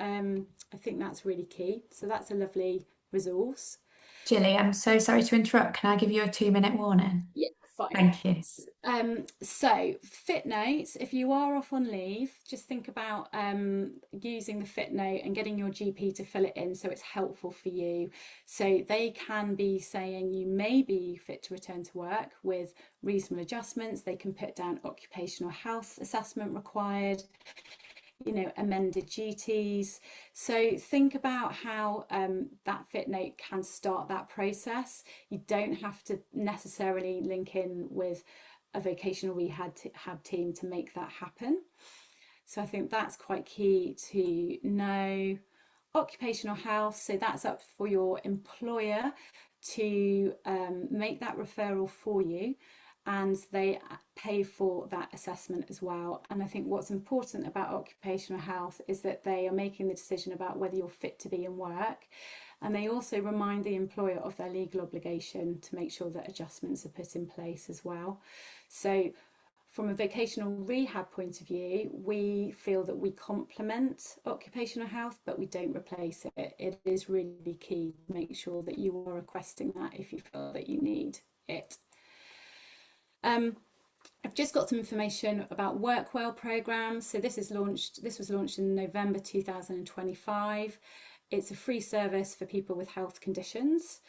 I think that's really key. So that's a lovely resource. Gilly, I'm so sorry to interrupt. Can I give you a 2-minute warning? Yeah, fine. Thank you. So fit notes, if you are off on leave, just think about using the fit note and getting your GP to fill it in so it's helpful for you. So they can be saying you may be fit to return to work with reasonable adjustments. They can put down occupational health assessment required, you know, amended duties. So think about how that fit note can start that process. You don't have to necessarily link in with a vocational rehab team to make that happen. So I think that's quite key to know. Occupational health, so that's up for your employer to make that referral for you, and they pay for that assessment as well. And I think what's important about occupational health is that they are making the decision about whether you're fit to be in work, and they also remind the employer of their legal obligation to make sure that adjustments are put in place as well. So from a vocational rehab point of view, we feel that we complement occupational health, but we don't replace it. It is really key to make sure that you are requesting that if you feel that you need it. I've just got some information about Workwell programs. So this was launched in November 2025. It's a free service for people with health conditions.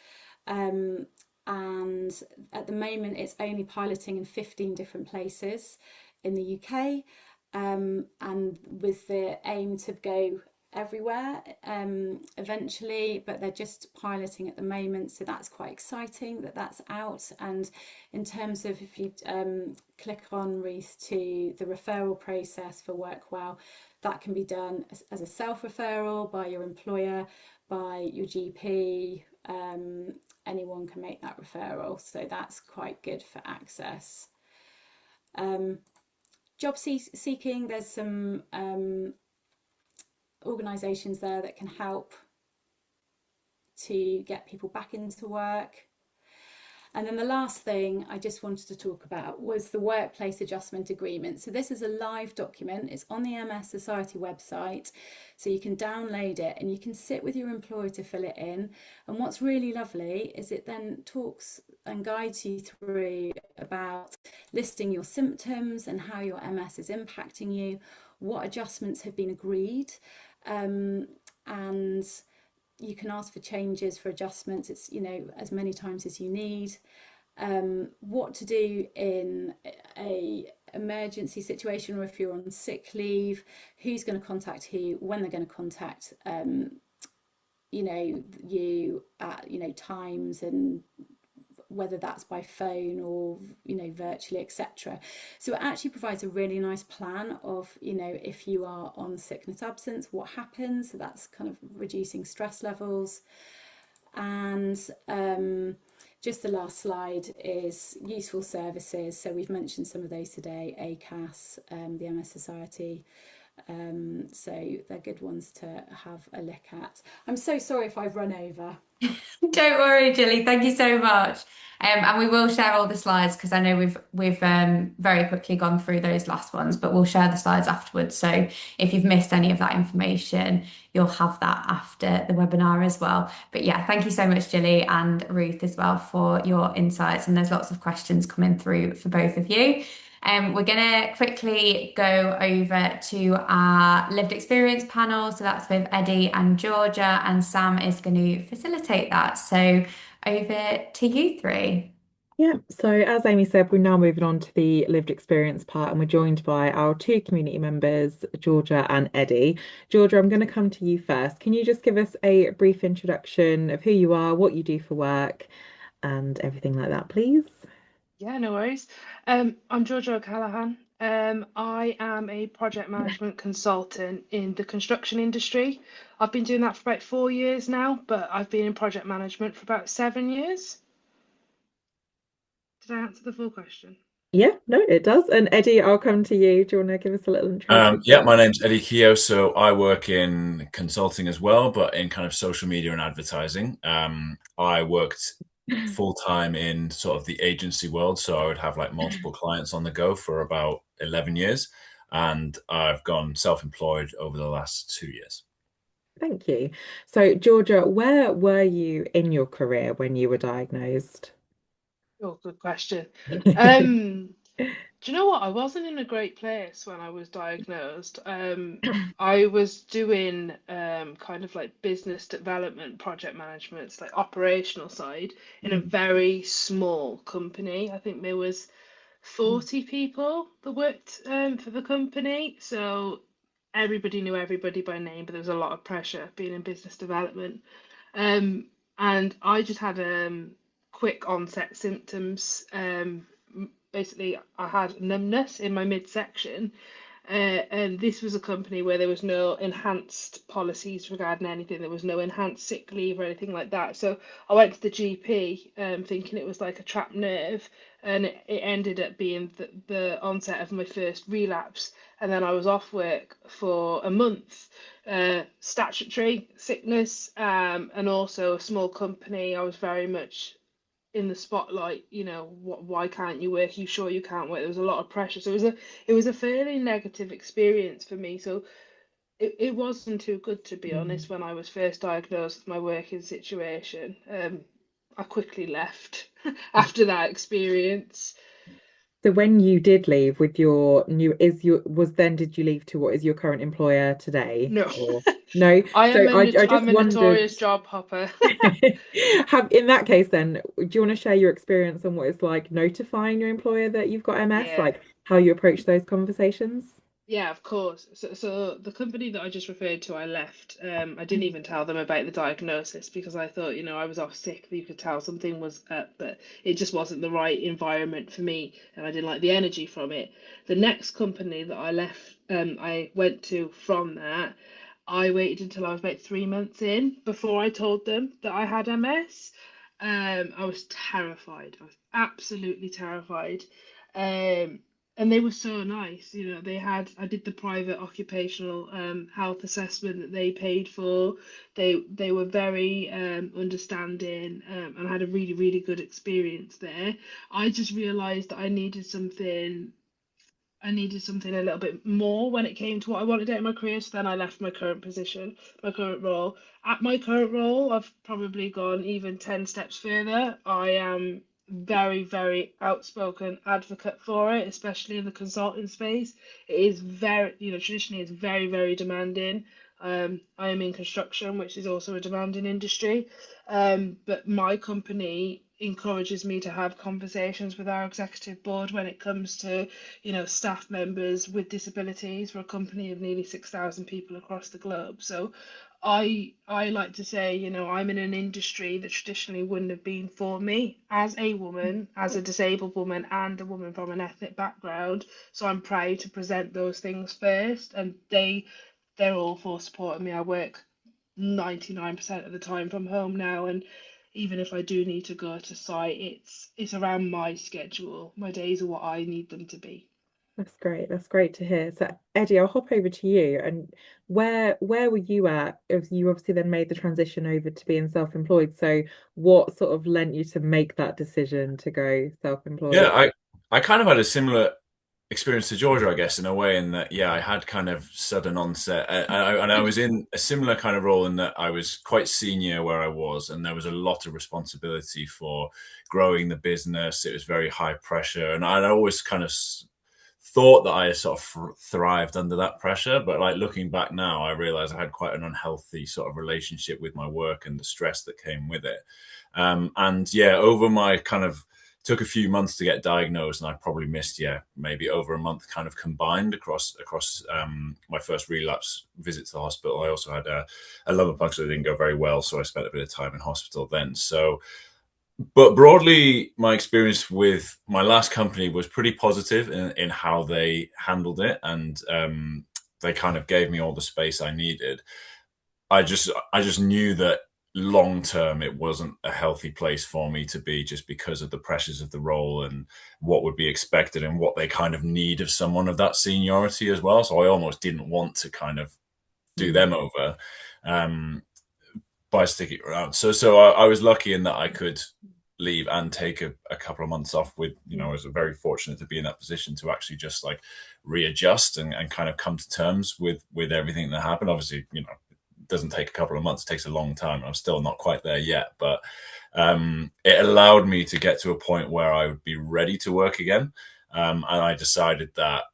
And at the moment it's only piloting in 15 different places in the UK, and with the aim to go everywhere eventually, but they're just piloting at the moment, so that's quite exciting that that's out. And in terms of, if you click on, Ruth, to the referral process for Workwell, that can be done as a self-referral by your employer, by your GP. Anyone can make that referral, so that's quite good for access. Job seeking, there's some organisations there that can help to get people back into work. And then the last thing I just wanted to talk about was the workplace adjustment agreement. So this is a live document. It's on the MS Society website. So you can download it and you can sit with your employer to fill it in. And what's really lovely is it then talks and guides you through about listing your symptoms and how your MS is impacting you, what adjustments have been agreed, and you can ask for changes, for adjustments. It's, you know, as many times as you need. What to do in a emergency situation, or if you're on sick leave, who's going to contact who, when they're going to contact you know, you at, you know, times, and whether that's by phone or, you know, virtually, etc. So it actually provides a really nice plan of, you know, if you are on sickness absence, what happens. So that's kind of reducing stress levels. And just the last slide is useful services. So we've mentioned some of those today: ACAS, the MS Society. So they're good ones to have a look at. I'm so sorry if I've run over. Don't worry, Gilly. Thank you so much. And we will share all the slides, because I know we've very quickly gone through those last ones, but we'll share the slides afterwards. So if you've missed any of that information, you'll have that after the webinar as well. But yeah, thank you so much, Gilly, and Ruth as well, for your insights. And there's lots of questions coming through for both of you. We're going to quickly go over to our lived experience panel. So that's with Eddie and Georgia, and Sam is going to facilitate that. So over to you three. Yeah, so as Amy said, we're now moving on to the lived experience part, and we're joined by our two community members, Georgia and Eddie. Georgia, I'm going to come to you first. Can you just give us a brief introduction of who you are, what you do for work, and everything like that, please? Yeah, no worries. I'm Georgia O'Callaghan. I am a project management consultant in the construction industry. I've been doing that for about 4 years now, but I've been in project management for about 7 years. Did I answer the full question? Yeah, no, it does. And Eddie, I'll come to you. Do you want to give us a little intro? Yeah, my name's Eddie Keogh. So I work in consulting as well, but in kind of social media and advertising. I worked full time in sort of the agency world, so I would have like multiple clients on the go for about 11 years, and I've gone self-employed over the last 2 years. Thank you. So, Georgia, where were you in your career when you were diagnosed? Oh, good question. Um, Do you know what? I wasn't in a great place when I was diagnosed. I was doing kind of like business development, project management, it's like operational side in a very small company. I think there was 40 people that worked for the company. So everybody knew everybody by name, but there was a lot of pressure being in business development. And I just had quick onset symptoms. Basically, I had numbness in my midsection. And this was a company where there was no enhanced policies regarding anything. There was no enhanced sick leave or anything like that. So I went to the GP thinking it was like a trapped nerve, and it ended up being the onset of my first relapse. And then I was off work for a month, statutory sickness, and also a small company. I was very much in the spotlight, you know, why can't you work? You sure you can't work? There was a lot of pressure. So it was a fairly negative experience for me. So it wasn't too good, to be honest, when I was first diagnosed with my working situation. I quickly left after that experience. So when you did leave with your new, did you leave to what is your current employer today? No, Or no? So I just I'm a wondered, notorious job hopper. in that case then, do you want to share your experience on what it's like notifying your employer that you've got MS, Yeah. like how you approach those conversations? Yeah, of course. So the company that I just referred to, I left. I didn't even tell them about the diagnosis because I thought, you know, I was off sick. You could tell something was up, but it just wasn't the right environment for me, and I didn't like the energy from it. The next company that I left, I went to from that. I waited until I was about 3 months in before I told them that I had MS. I was terrified. I was absolutely terrified. Um, and they were so nice. I did the private occupational health assessment that they paid for. They were very understanding, and I had a really, really good experience there. I just realized that I needed something a little bit more when it came to what I wanted out of my career. So then I left my current position, my current role. At my current role, I've probably gone even 10 steps further. I am very, very outspoken advocate for it, especially in the consulting space. It is very, traditionally it's very, very demanding. I am in construction, which is also a demanding industry. But my company encourages me to have conversations with our executive board when it comes to staff members with disabilities. For a company of nearly 6,000 people across the globe. So I like to say, I'm in an industry that traditionally wouldn't have been for me as a woman, as a disabled woman, and a woman from an ethnic background. So I'm proud to present those things first, and they're all for supporting me. I work 99% of the time from home now, and even if I do need to go to site, it's around my schedule. My days are what I need them to be. That's great. That's great to hear. So, Eddie, I'll hop over to you. And where were you at? You obviously then made the transition over to being self-employed. So, what sort of lent you to make that decision to go self-employed? Yeah, I kind of had a similar experience to Georgia, I guess, in a way, in that, yeah, I had kind of sudden onset, and I was in a similar kind of role in that I was quite senior where I was, and there was a lot of responsibility for growing the business. It was very high pressure, and I'd always kind of thought that I sort of thrived under that pressure. But like looking back now, I realized I had quite an unhealthy sort of relationship with my work and the stress that came with it. And yeah, over my kind of took a few months to get diagnosed, and I probably missed, maybe over a month kind of combined across my first relapse visit to the hospital. I also had a lumbar puncture that didn't go very well, so I spent a bit of time in hospital then. So, but broadly, my experience with my last company was pretty positive in how they handled it, and they kind of gave me all the space I needed. I just knew that long term it wasn't a healthy place for me to be, just because of the pressures of the role and what would be expected and what they kind of need of someone of that seniority as well. So I almost didn't want to kind of do them over um, by sticking around. So I was lucky in that I could leave and take a couple of months off with, I was very fortunate to be in that position to actually just like readjust and kind of come to terms with everything that happened. Obviously, doesn't take a couple of months, it takes a long time. I'm still not quite there yet, but it allowed me to get to a point where I would be ready to work again. And I decided that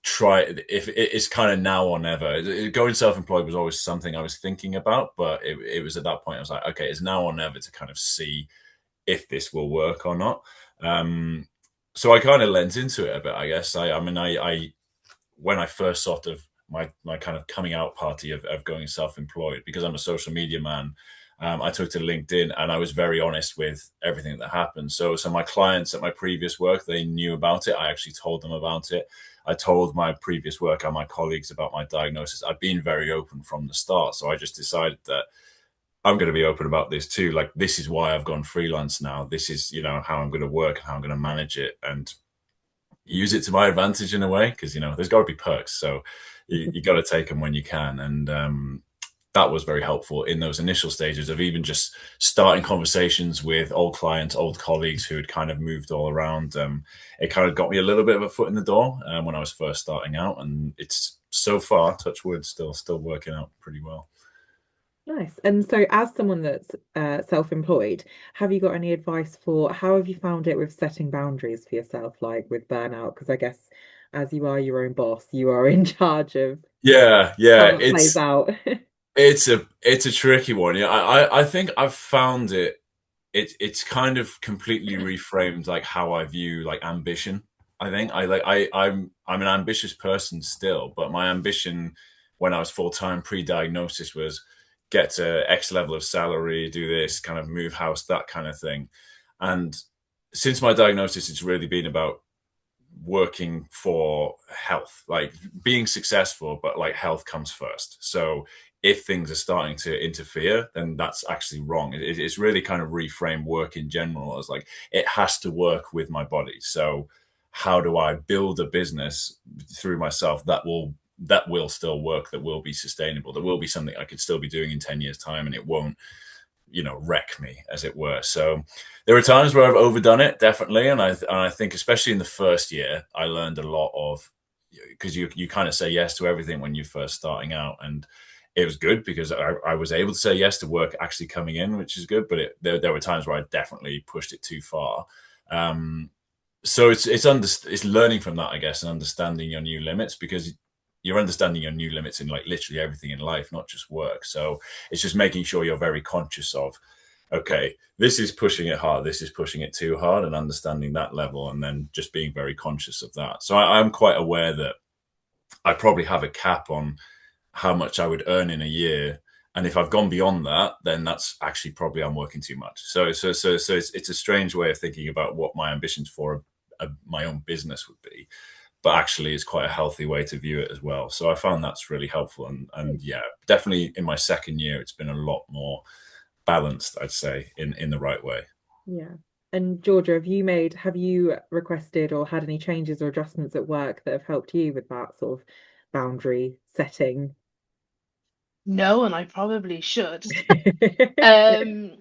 if it's kind of now or never. Going self-employed was always something I was thinking about, but it was at that point I was like, okay, it's now or never to kind of see if this will work or not. So I kind of lent into it a bit, I guess. I when I first sort of my kind of coming out party of going self-employed, because I'm a social media man, I took to LinkedIn and I was very honest with everything that happened. So my clients at my previous work, they knew about it. I actually told them about it. I told my previous work and my colleagues about my diagnosis. I've been very open from the start. So I just decided that I'm going to be open about this too. Like, this is why I've gone freelance now. This is, how I'm going to work and how I'm going to manage it and use it to my advantage in a way. Because, there's got to be perks. So you got to take them when you can. And that was very helpful in those initial stages of even just starting conversations with old clients, old colleagues who had kind of moved all around. It kind of got me a little bit of a foot in the door when I was first starting out. And it's so far, touch wood, still working out pretty well. Nice. And so, as someone that's self-employed, have you got any advice for how have you found it with setting boundaries for yourself, like with burnout? Because I guess as you are your own boss, you are in charge of Yeah, how that plays out. it's a tricky one. Yeah, I think I've found it's kind of completely reframed like how I view like ambition. I think I'm an ambitious person still, but my ambition when I was full-time pre-diagnosis was get to X level of salary, do this, kind of move house, that kind of thing. And since my diagnosis, it's really been about working for health, like being successful, but like health comes first. So if things are starting to interfere, then that's actually wrong. It's really kind of reframe work in general as like, it has to work with my body. So how do I build a business through myself that will still work, that will be sustainable, that will be something I could still be doing in 10 years time, and it won't, wreck me, as it were. So there are times where I've overdone it, definitely. And I think especially in the first year, I learned a lot of, because you kind of say yes to everything when you're first starting out. And it was good because I was able to say yes to work actually coming in, which is good. But there were times where I definitely pushed it too far. So it's learning from that, I guess, and understanding your new limits, because you're understanding your new limits in like literally everything in life, not just work. So it's just making sure you're very conscious of, okay, this is pushing it hard, this is pushing it too hard, and understanding that level, and then just being very conscious of that. So I'm quite aware that I probably have a cap on how much I would earn in a year. And if I've gone beyond that, then that's actually probably I'm working too much. So it's a strange way of thinking about what my ambitions for my own business would be, but actually it's quite a healthy way to view it as well. So I found that's really helpful. And yeah, definitely in my second year, it's been a lot more balanced, I'd say, in the right way. Yeah. And Georgia, have you requested or had any changes or adjustments at work that have helped you with that sort of boundary setting? No, and I probably should. Um,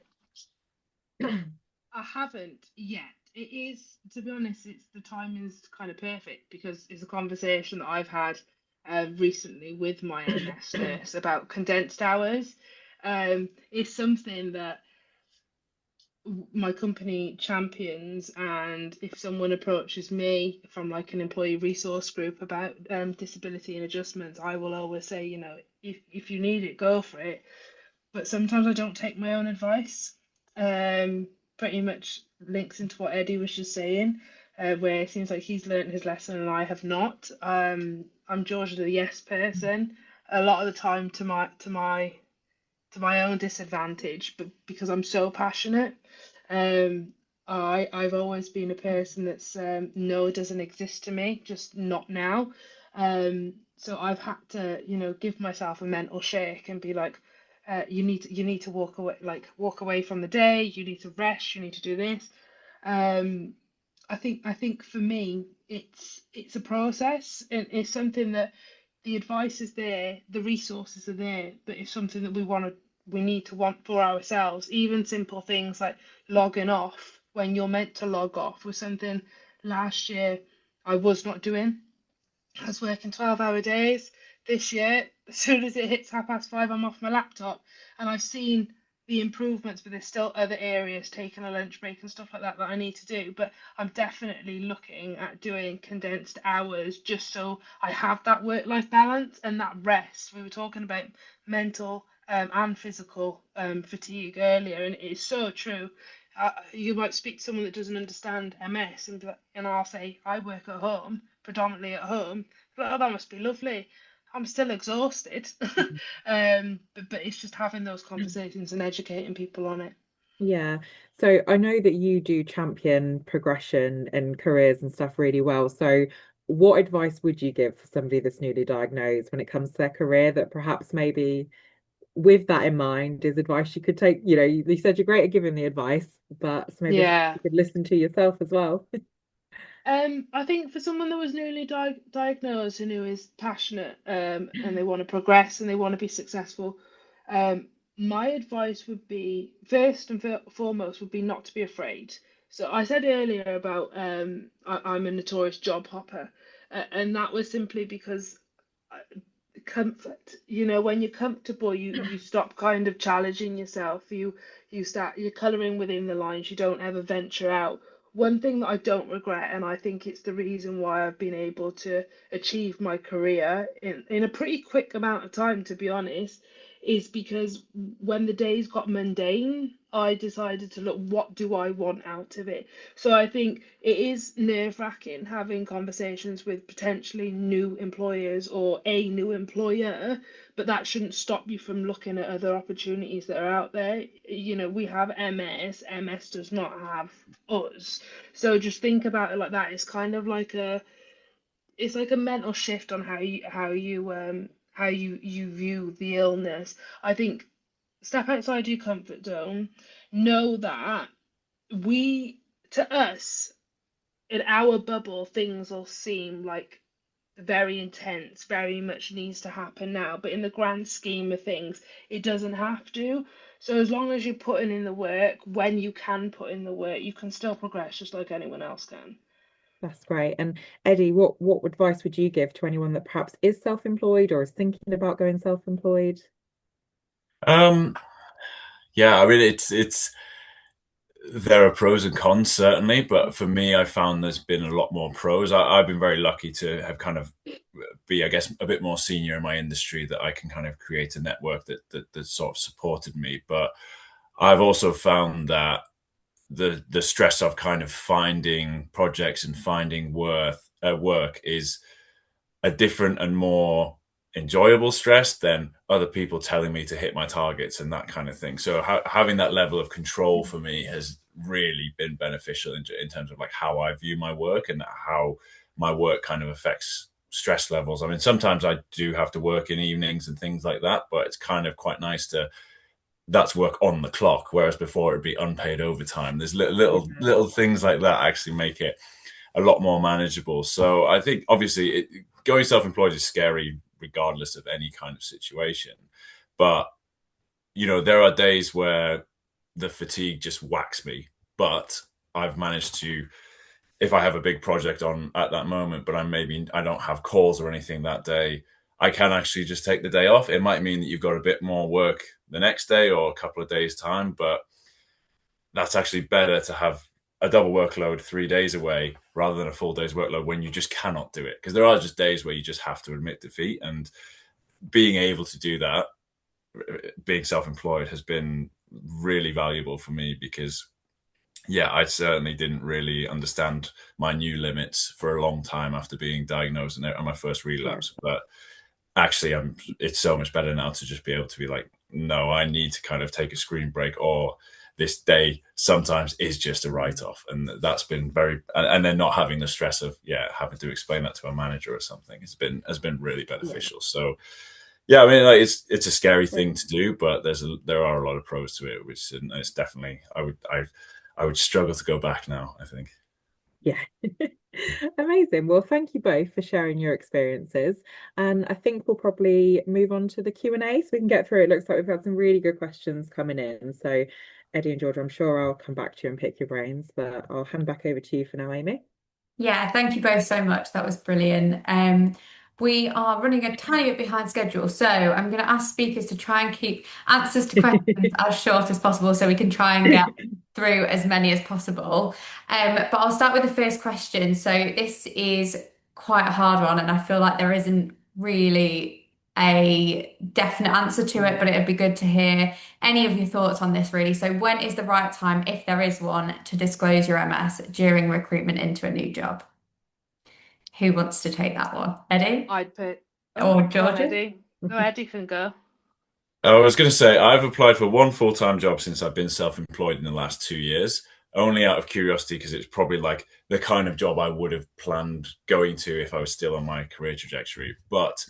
I haven't yet. It is, to be honest, the timing is kind of perfect because it's a conversation that I've had recently with my MS nurse about condensed hours. It's something that my company champions, and if someone approaches me from like an employee resource group about disability and adjustments, I will always say, if you need it, go for it. But sometimes I don't take my own advice. Pretty much links into what Eddie was just saying, where it seems like he's learned his lesson and I have not. I'm Georgia the yes person a lot of the time to my own disadvantage, but because I'm so passionate. Um, I've always been a person that's no doesn't exist to me, just not now. So I've had to, give myself a mental shake and be like, you need to walk away from the day. You need to rest. You need to do this. Um, I think for me, it's a process, and it's something that the advice is there, the resources are there, but it's something that we need to want for ourselves. Even simple things like logging off when you're meant to log off was something last year I was not doing. I was working 12-hour days. This year, as soon as it hits 5:30, I'm off my laptop. And I've seen the improvements, but there's still other areas, taking a lunch break and stuff like that, that I need to do. But I'm definitely looking at doing condensed hours just so I have that work-life balance and that rest. We were talking about mental and physical fatigue earlier, and it is so true. You might speak to someone that doesn't understand MS, and I'll say, I work at home, predominantly at home. But, oh, that must be lovely. I'm still exhausted. But it's just having those conversations and educating people on it. Yeah. So I know that you do champion progression and careers and stuff really well. So what advice would you give for somebody that's newly diagnosed when it comes to their career, that perhaps maybe with that in mind is advice you could take? You said you're great at giving the advice, but maybe Yeah. you could listen to yourself as well. I think for someone that was newly diagnosed and who is passionate, and they want to progress and they want to be successful, my advice would be first and foremost would be not to be afraid. So I said earlier about I'm a notorious job hopper, and that was simply because comfort. When you're comfortable, you stop kind of challenging yourself. You're colouring within the lines. You don't ever venture out. One thing that I don't regret, and I think it's the reason why I've been able to achieve my career in a pretty quick amount of time, to be honest, is because when the days got mundane, I decided to look, what do I want out of it? So I think it is nerve-wracking having conversations with potentially new employers or a new employer, but that shouldn't stop you from looking at other opportunities that are out there. We have MS does not have us. So just think about it like that. It's like a mental shift on how you view the illness. I think step outside your comfort zone. Know that we to us in our bubble, things will seem like very intense, very much needs to happen now. But in the grand scheme of things, it doesn't have to. So as long as you're putting in the work, when you can put in the work, you can still progress just like anyone else can. That's great. And Eddie, what advice would you give to anyone that perhaps is self-employed or is thinking about going self-employed? Um, yeah, I mean, it's there are pros and cons certainly, but for me, I found there's been a lot more pros. I've been very lucky to have kind of be, I guess, a bit more senior in my industry that I can kind of create a network that sort of supported me. But I've also found that the stress of kind of finding projects and finding work is a different and more enjoyable stress than other people telling me to hit my targets and that kind of thing. So having that level of control for me has really been beneficial in terms of like how I view my work and how my work kind of affects stress levels. I mean, sometimes I do have to work in evenings and things like that, but it's kind of quite nice to that's work on the clock, whereas before it'd be unpaid overtime. There's little things like that actually make it a lot more manageable. So I think obviously going self-employed is scary regardless of any kind of situation. But there are days where the fatigue just whacks me. But I've managed to, if I have a big project on at that moment, but I don't have calls or anything that day, I can actually just take the day off. It might mean that you've got a bit more work the next day or a couple of days time, but that's actually better to have a double workload 3 days away rather than a full day's workload when you just cannot do it. Because there are just days where you just have to admit defeat, and being able to do that, being self-employed, has been really valuable for me because yeah, I certainly didn't really understand my new limits for a long time after being diagnosed and on my first relapse. But actually, it's so much better now to just be able to be like, no, I need to kind of take a screen break, or this day sometimes is just a write-off. And that's been and then not having the stress of having to explain that to a manager or something has been really beneficial. So yeah, I mean, like it's a scary thing to do, but there are a lot of pros to it, which it's definitely I would struggle to go back now, I think. Yeah. Amazing. Well, thank you both for sharing your experiences. And I think we'll probably move on to the Q&A so we can get through. It looks like we've had some really good questions coming in. So Eddie and Georgia, I'm sure I'll come back to you and pick your brains, but I'll hand back over to you for now, Amy. Yeah, thank you both so much. That was brilliant. We are running a tiny bit behind schedule, so I'm going to ask speakers to try and keep answers to questions as short as possible so we can try and get through as many as possible. But I'll start with the first question. So this is quite a hard one, and I feel like there isn't really a definite answer to it, but it'd be good to hear any of your thoughts on this, really. So when is the right time, if there is one, to disclose your MS during recruitment into a new job? Who wants to take that one? Eddie I'd put. or Oh, go on, Georgia? Eddie. No, Eddie can go. I was going to say, I've applied for one full-time job since I've been self-employed in the last 2 years, only out of curiosity because it's probably like the kind of job I would have planned going to if I was still on my career trajectory. But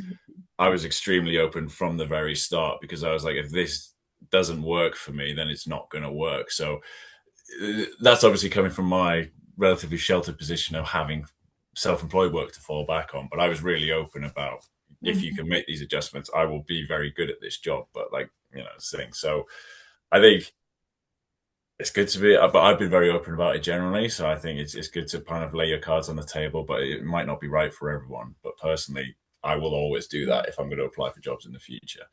I was extremely open from the very start because I was like, if this doesn't work for me, then it's not going to work. So that's obviously coming from my relatively sheltered position of having self-employed work to fall back on. But I was really open about if you can make these adjustments, I will be very good at this job. But like, thing. So I think it's good to be, but I've been very open about it generally. So I think it's good to kind of lay your cards on the table, but it might not be right for everyone. But personally, I will always do that if I'm going to apply for jobs in the future.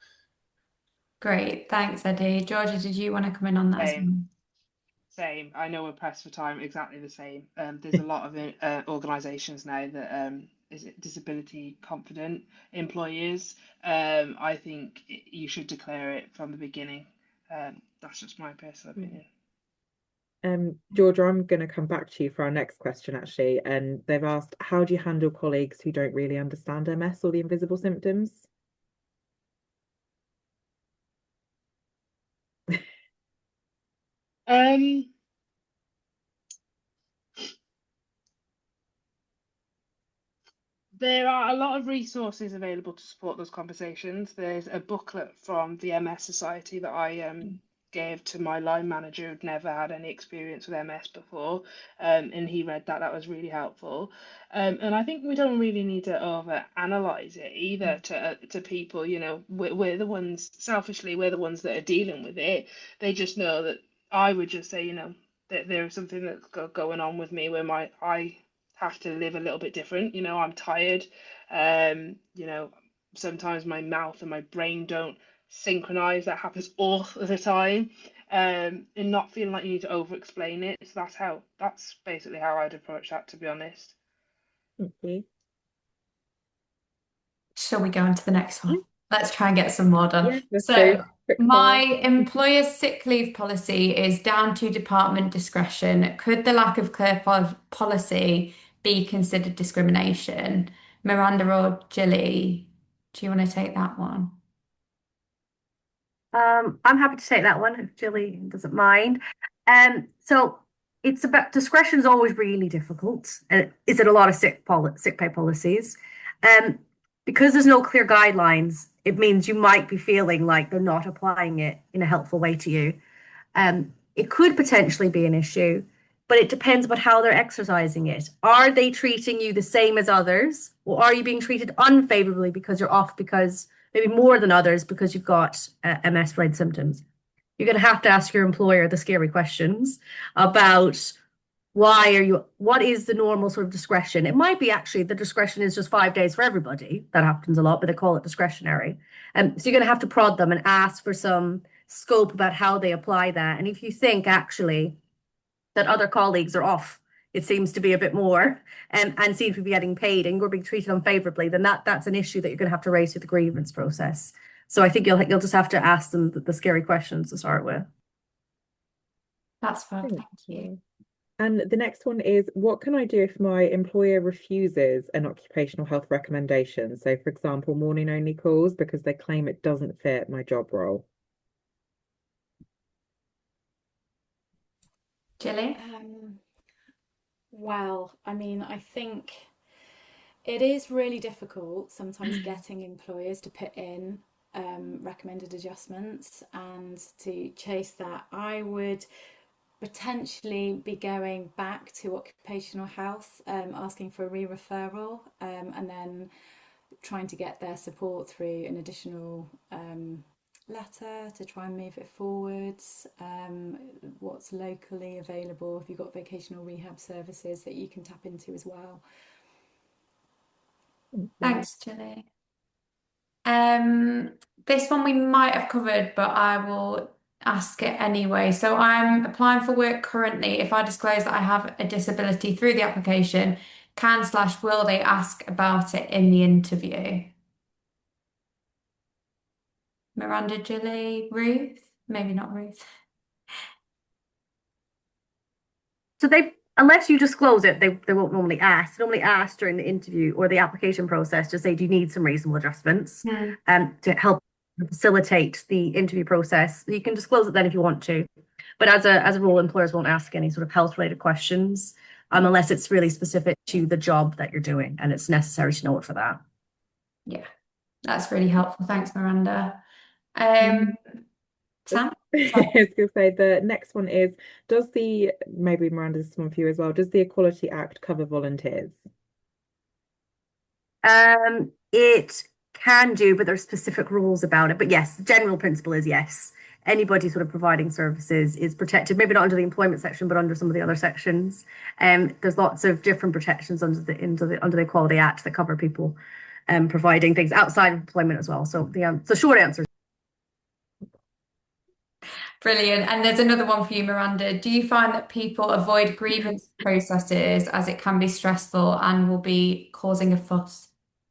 Great, thanks, Eddie. Georgia, did you want to come in on that as well? Same. I know we're pressed for time. Exactly the same. There's a lot of organisations now that is it disability confident employers. I think you should declare it from the beginning. That's just my personal opinion. Georgia, I'm going to come back to you for our next question, actually. And they've asked, how do you handle colleagues who don't really understand MS or the invisible symptoms? Um, There are a lot of resources available to support those conversations. There's a booklet from the MS Society that I gave to my line manager who'd never had any experience with MS before, and he read that. That was really helpful. And I think we don't really need to over analyze it either to people. You know, we're the ones, selfishly, we're the ones that are dealing with it. They just know that I would just say, you know, that there's something that's going on with me where I have to live a little bit different. You know, I'm tired. You know, sometimes my mouth and my brain don't synchronize. That happens all the time. And not feeling like you need to over explain it. So that's basically how I'd approach that, to be honest. Okay. Shall we go on to the next Yeah, one? Let's try and get some more done. yeah, let's go So, quick my fire. employer's sick leave policy is down to department discretion. Could the lack of clear policy be considered discrimination? Miranda or Gilly, do you want to take that one? I'm happy to take that one if Jilly doesn't mind. So it's about discretion is always really difficult. Is it a lot of sick pay policies? Um, because there's no clear guidelines, it means you might be feeling like they're not applying it in a helpful way to you. It could potentially be an issue, but it depends about how they're exercising it. Are they treating you the same as others, or are you being treated unfavorably because you're off because maybe more than others because you've got MS-related symptoms? You're going to have to ask your employer the scary questions about what is the normal sort of discretion? It might be actually the discretion is just 5 days for everybody. That happens a lot, but they call it discretionary. So you're going to have to prod them and ask for some scope about how they apply that. And if you think actually that other colleagues are off, it seems to be a bit more and seem to be getting paid and you're being treated unfavorably, then that's an issue that you're going to have to raise through the grievance process. So I think you'll just have to ask them the scary questions to start with. That's fab, Thank thank you. And the next one is, what can I do if my employer refuses an occupational health recommendation? So, for example, morning only calls because they claim it doesn't fit my job role. Gilly? Well, I mean, I think it is really difficult sometimes getting employers to put in recommended adjustments and to chase that. I would potentially be going back to occupational health, asking for a re-referral, and then trying to get their support through an additional letter to try and move it forwards. What's locally available? If you've got vocational rehab services that you can tap into as well. Thanks, Gilly. This one we might have covered, but I will ask it anyway. So I'm applying for work currently. If I disclose that I have a disability through the application, will they ask about it in the interview? Miranda, Gilly, Ruth? Maybe not Ruth. So unless you disclose it, they won't normally ask. They normally ask during the interview or the application process to say, do you need some reasonable adjustments to help facilitate the interview process? You can disclose it then if you want to. But as a rule, employers won't ask any sort of health related questions unless it's really specific to the job that you're doing and it's necessary to know it for that. Yeah, that's really helpful. Thanks, Miranda. Sam? I was going to say the next one is, maybe Miranda, this is one for you as well, does the Equality Act cover volunteers? It can do, but there's specific rules about it. But yes, the general principle is yes. Anybody sort of providing services is protected, maybe not under the employment section, but under some of the other sections. There's lots of different protections under the Equality Act that cover people providing things outside of employment as well. So the short answer is brilliant. And there's another one for you, Miranda. Do you find that people avoid grievance processes as it can be stressful and will be causing a fuss,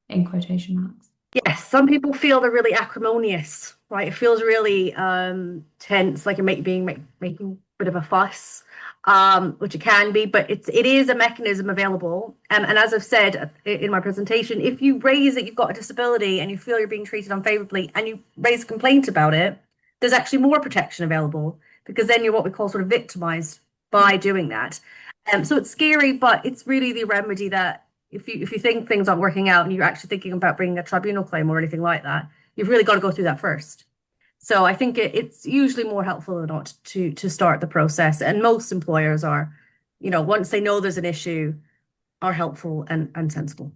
in quotation marks? yes, some people feel they're really acrimonious, right? It feels really tense, like you're making a bit of a fuss, which it can be, but it is a mechanism available. And as I've said in my presentation, if you raise that you've got a disability and you feel you're being treated unfavorably and you raise a complaint about it, there's actually more protection available because then you're what we call sort of victimized by doing that. So it's scary, but it's really the remedy that if you think things aren't working out and you're actually thinking about bringing a tribunal claim or anything like that, you've really got to go through that first. So I think it's usually more helpful than not to start the process. And most employers are, once they know there's an issue, are helpful and sensible.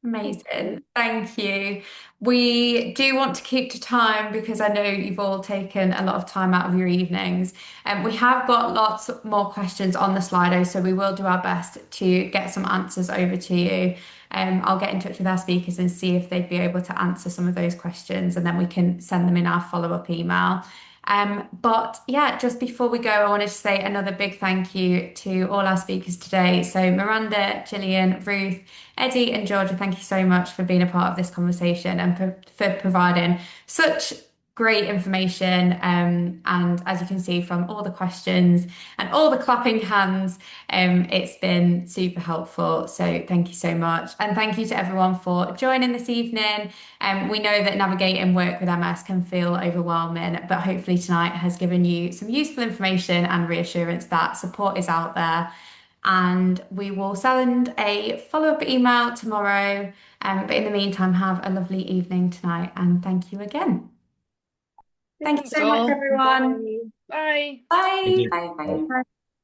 Amazing. Thank you. We do want to keep to time because I know you've all taken a lot of time out of your evenings. And we have got lots more questions on the Slido, so we will do our best to get some answers over to you. I'll get in touch with our speakers and see if they'd be able to answer some of those questions, and then we can send them in our follow-up email. But yeah, just before we go, I wanted to say another big thank you to all our speakers today. So Miranda, Gillian, Ruth, Eddie, and Georgia, thank you so much for being a part of this conversation and for providing such great information. And as you can see from all the questions and all the clapping hands, it's been super helpful. So thank you so much. And thank you to everyone for joining this evening. We know that navigating work with MS can feel overwhelming, but hopefully tonight has given you some useful information and reassurance that support is out there. And we will send a follow-up email tomorrow. But in the meantime, have a lovely evening tonight, and thank you again. Thank you Thanks so much, all. everyone. Bye. Bye. Thank you. Bye. Bye.